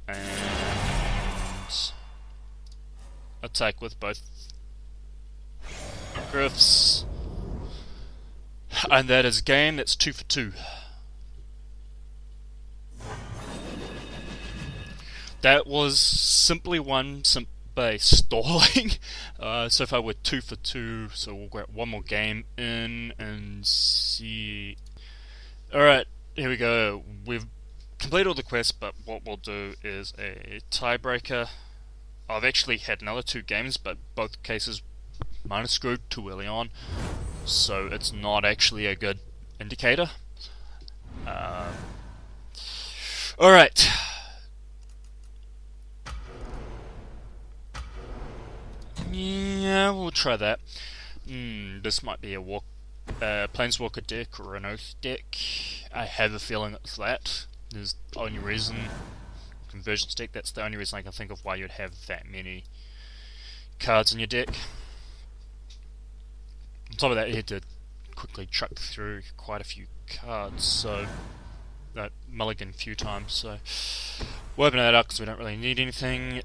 And attack with both griffs. And that is game, that's 2 for 2. That was simply one by stalling. So far we're 2 for 2, so we'll get one more game in and see. Alright, here we go. We've completed all the quests, but what we'll do is a tiebreaker. I've actually had another 2 games, but both cases mine are screwed too early on, so it's not actually a good indicator. Alright. Yeah, we'll try that. This might be a Planeswalker deck or an Oath deck. I have a feeling it's that. There's the only reason. Convergence deck, that's the only reason I can think of why you'd have that many cards in your deck. On top of that, you had to quickly truck through quite a few cards, so that mulligan a few times, so we'll open that up because we don't really need anything.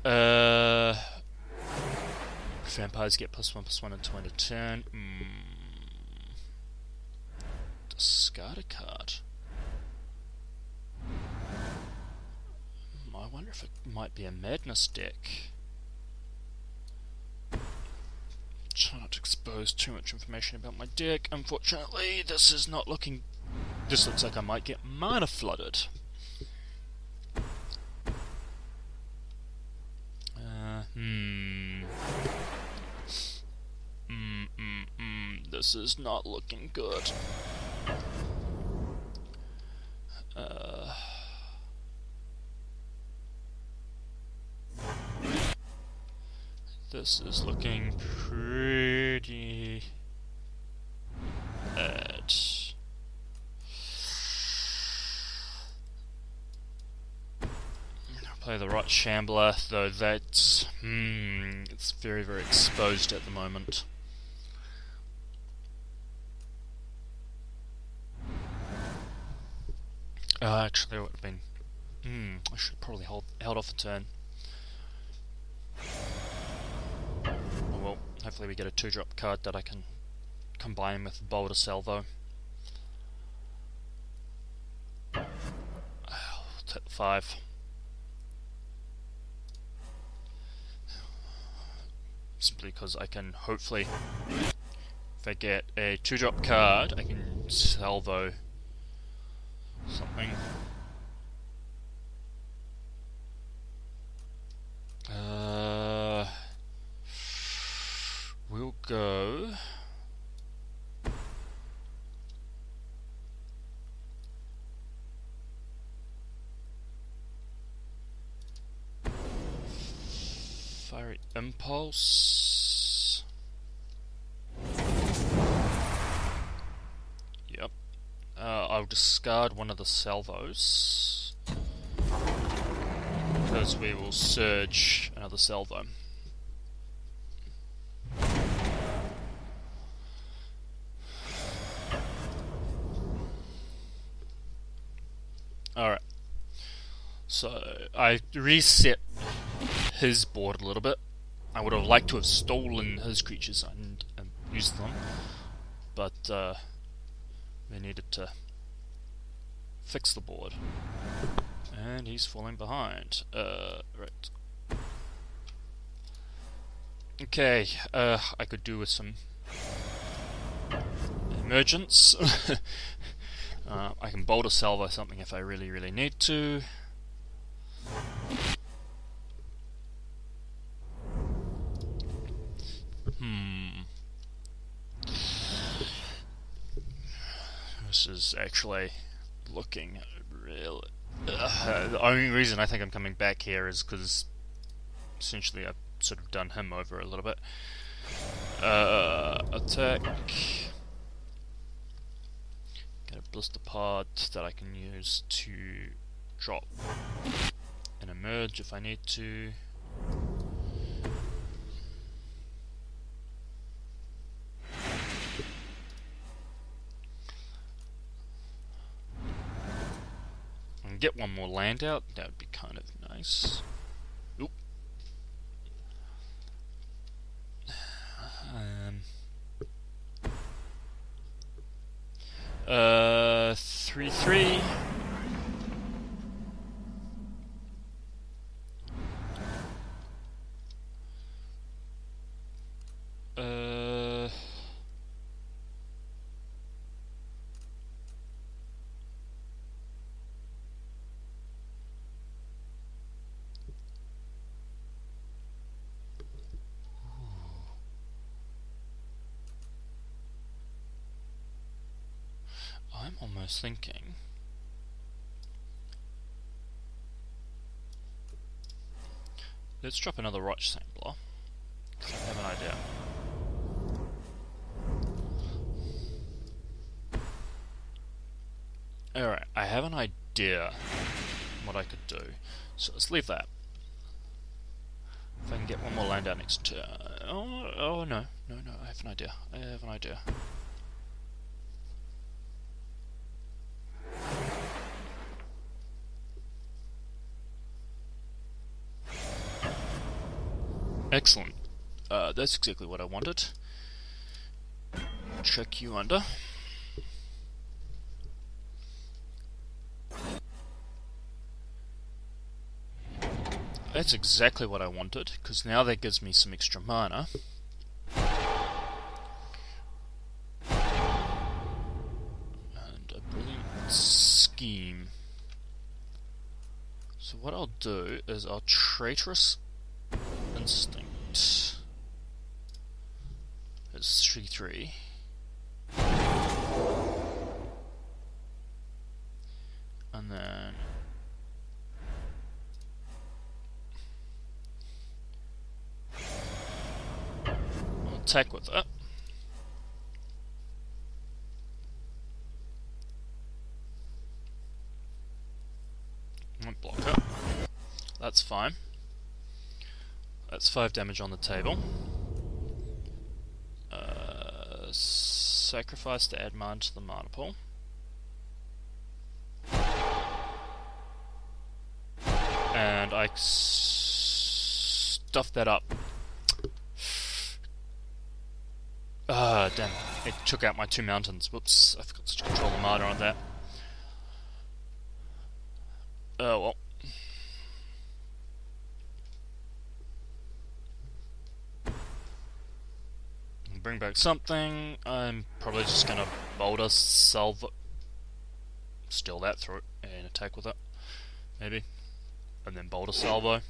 Vampires get +1/+1 until end of turn. Discard a card. I wonder if it might be a madness deck. Try not to expose too much information about my deck. Unfortunately, this is not looking... This looks like I might get mana flooded. This is not looking good. This is looking pretty bad. Play the right Shambler, though that's... it's very, very exposed at the moment. Actually, it would have been... I should have probably held off a turn. Oh well, hopefully we get a 2-drop card that I can combine with Boulder Salvo. I'll take the 5. Simply because I can hopefully, if I get a 2-drop card, I can salvo something. We'll go... Fiery Impulse. Yep. I'll discard one of the salvos, because we will surge another salvo. Alright. So, I reset his board a little bit. I would have liked to have stolen his creatures and used them, but we needed to fix the board. And he's falling behind. Right. Okay, I could do with some emergence. I can boulder salvo something if I really need to. This is actually looking real. The only reason I think I'm coming back here is because essentially I've sort of done him over a little bit. Attack. Get a blister pod that I can use to drop and emerge if I need to. And get one more land out, that would be kind of nice. Oop. 3/3. I'm almost thinking let's drop another rock sampler, because I have an idea. Alright, I have an idea what I could do, so let's leave that. If I can get one more land out next turn. Oh no, I have an idea. Excellent. That's exactly what I wanted. Check you under. That's exactly what I wanted, because now that gives me some extra mana. And a brilliant scheme. So what I'll do is I'll Traitorous Instinct. It's 3/3. And then I'll attack with it. Won't block it. That's fine. That's 5 damage on the table. Sacrifice to add mana to the mana pool. And I stuffed that up. Ah, damn. It took out my 2 mountains. Whoops, I forgot to control the mana on that. Oh well. Bring back something. I'm probably just gonna boulder salvo, steal that through it, and attack with it, maybe, and then boulder salvo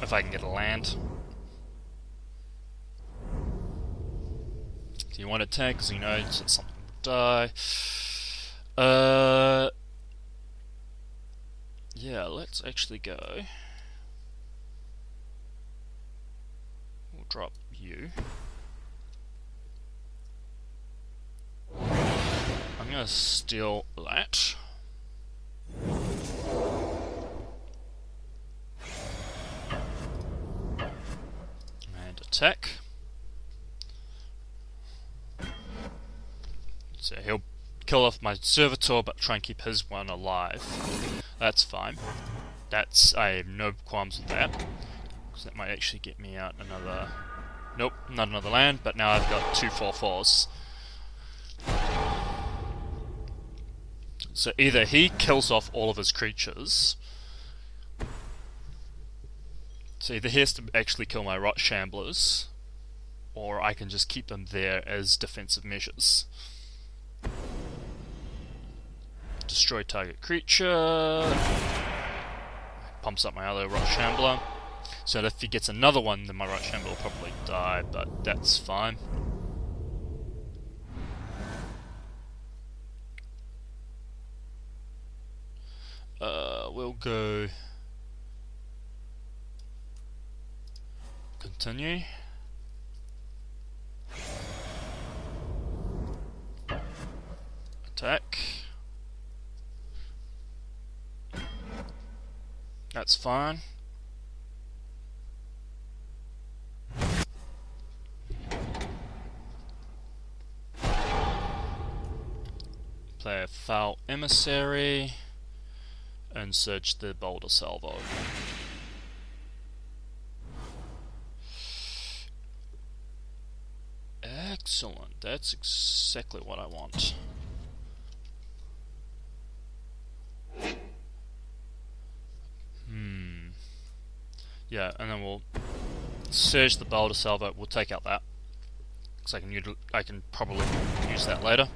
if I can get a land. So you want to attack because you know that something will die. Yeah, let's actually go drop you. I'm gonna steal that. And attack. So he'll kill off my servitor, but try and keep his one alive. That's fine. I have no qualms with that, because that might actually get me out another. Nope, not another land. But now I've got 2 4/4s. So either he kills off all of his creatures. So either he has to actually kill my Rot Shamblers, or I can just keep them there as defensive measures. Destroy target creature. Pumps up my other Rot Shambler. So that if he gets another one, then my Rot Shambler will probably die, but that's fine. We'll go continue. Attack. That's fine. Play a Foul Emissary and search the Boulder Salvo. Excellent, that's exactly what I want. Yeah, and then we'll search the Boulder Salvo. We'll take out that, because I can probably use that later.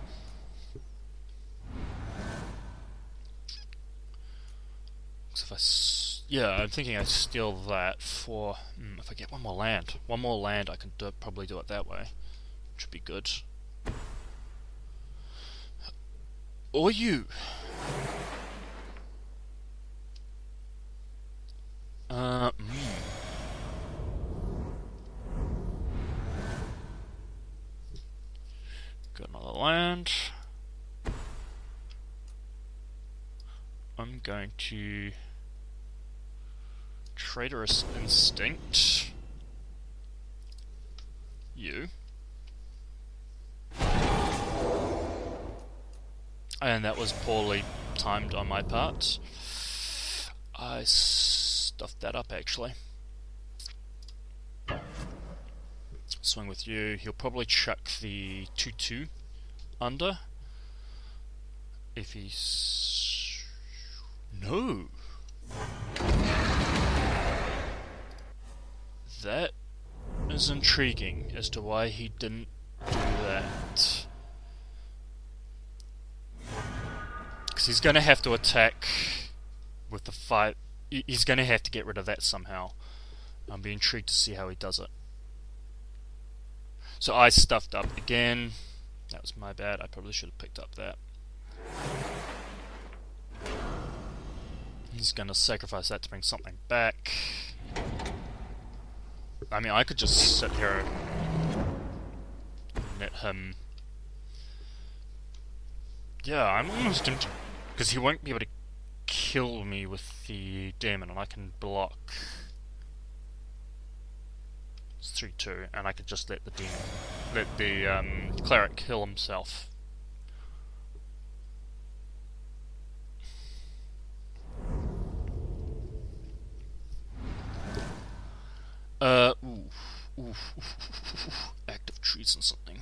I'm thinking I steal that for. If I get one more land, I can probably do it that way, which would be good. Or you. Got another land. I'm going to Traitorous Instinct you. And that was poorly timed on my part. I stuffed that up actually. Swing with you. He'll probably chuck the 2/2 under. If he's... No! That is intriguing as to why he didn't do that. Because he's going to have to attack with the 5. He's going to have to get rid of that somehow. I'll be intrigued to see how he does it. So I stuffed up again. That was my bad. I probably should have picked up that. He's going to sacrifice that to bring something back. I mean, I could just sit here and let him... Yeah, I'm almost tempted, because he won't be able to kill me with the demon, and I can block. It's 3/2, and I could just let the cleric kill himself. Active treason something.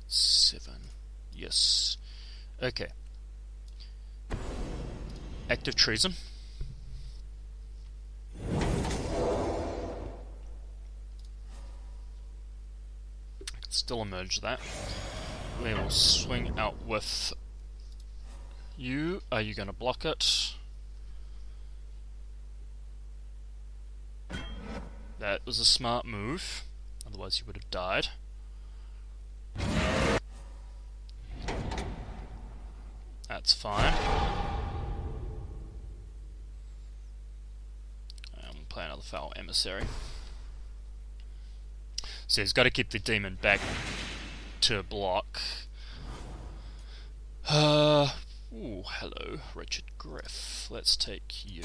Seven. Yes. Okay. Active treason. I can still emerge that. We will swing out with you. Are you going to block it? That was a smart move. Otherwise, you would have died. That's fine. We'll play another Foul Emissary. So he's got to keep the demon back to block. Ooh, hello, Richard Griff. Let's take you.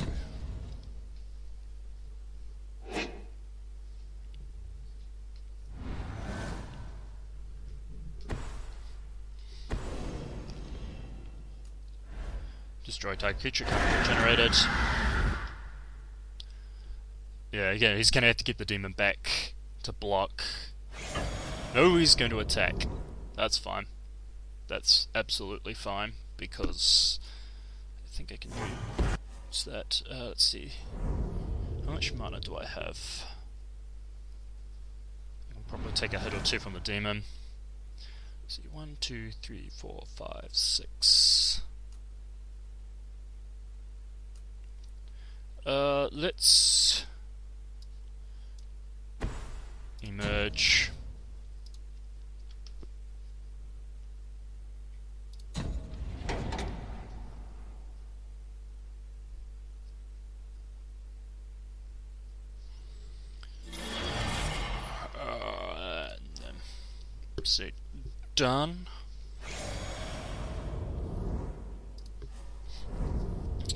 Destroy target creature, can't be generated. Yeah, again, he's gonna have to get the demon back to block. No, he's going to attack. That's fine. That's absolutely fine, because I think I can use that. Let's see. How much mana do I have? I can probably take a hit or two from the demon. Let's see, 1, 2, 3, 4, 5, 6. Let's emerge. See, done.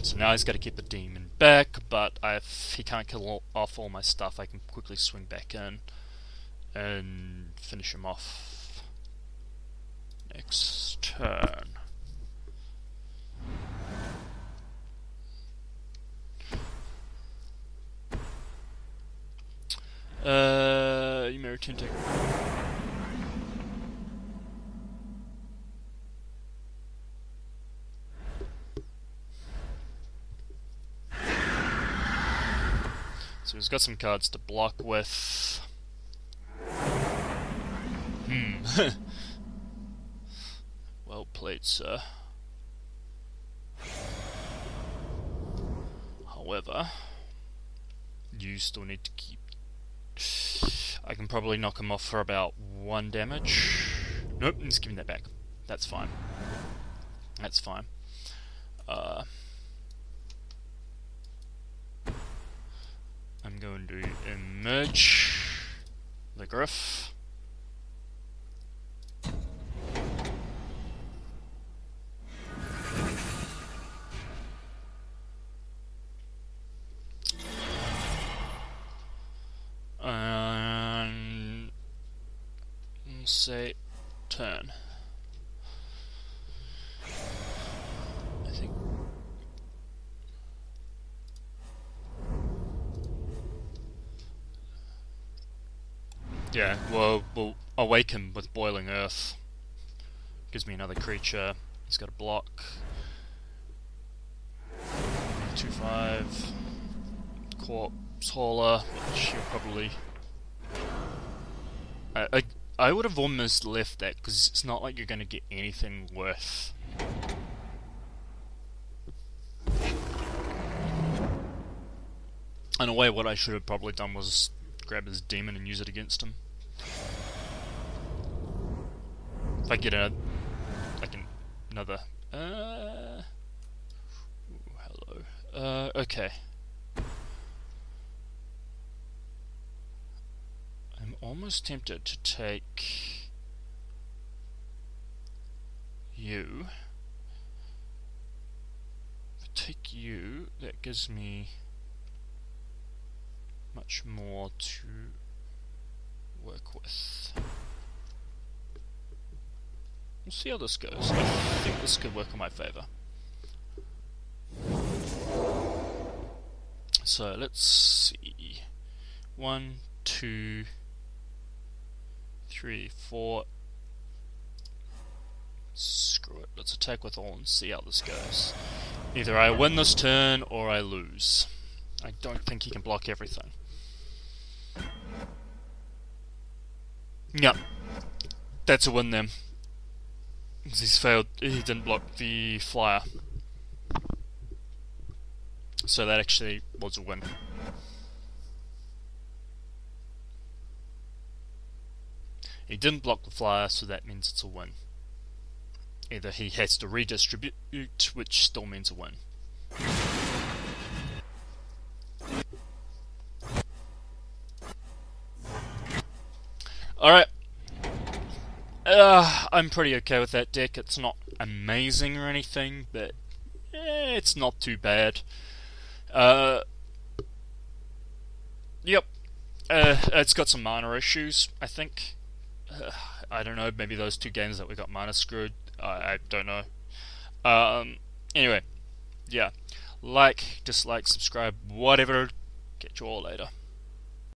So now he's got to keep the demon back, but if he can't kill off all my stuff, I can quickly swing back in and finish him off next turn. You may return to... So he's got some cards to block with. Well played, sir. However, you still need to keep... I can probably knock him off for about 1 damage. Nope, he's giving that back. That's fine. That's fine. I'm going to emerge the Griff. And say turn. I think. Yeah, well, we'll awaken with Boiling Earth. Gives me another creature. He's got a block. 2/5. Corpse Hauler, which you'll probably... I would have almost left that, because it's not like you're going to get anything worth... In a way, what I should have probably done was grab his demon and use it against him. If I get another... Ooh, hello. Okay. I'm almost tempted to take you. If I take you, that gives me much more to work with. We'll see how this goes. I think this could work in my favour. So let's see. 1, 2, 3, 4. Screw it. Let's attack with all and see how this goes. Either I win this turn or I lose. I don't think he can block everything. Yep. That's a win then. Because he's failed. He didn't block the flyer. So that actually was a win. He didn't block the flyer, so that means it's a win. either he has to redistribute, which still means a win. Alright. I'm pretty okay with that deck. It's not amazing or anything, but it's not too bad. Yep. It's got some minor issues, I think. I don't know, maybe those 2 games that we got mana screwed. I don't know. Anyway, yeah. Like, dislike, subscribe, whatever. Catch you all later.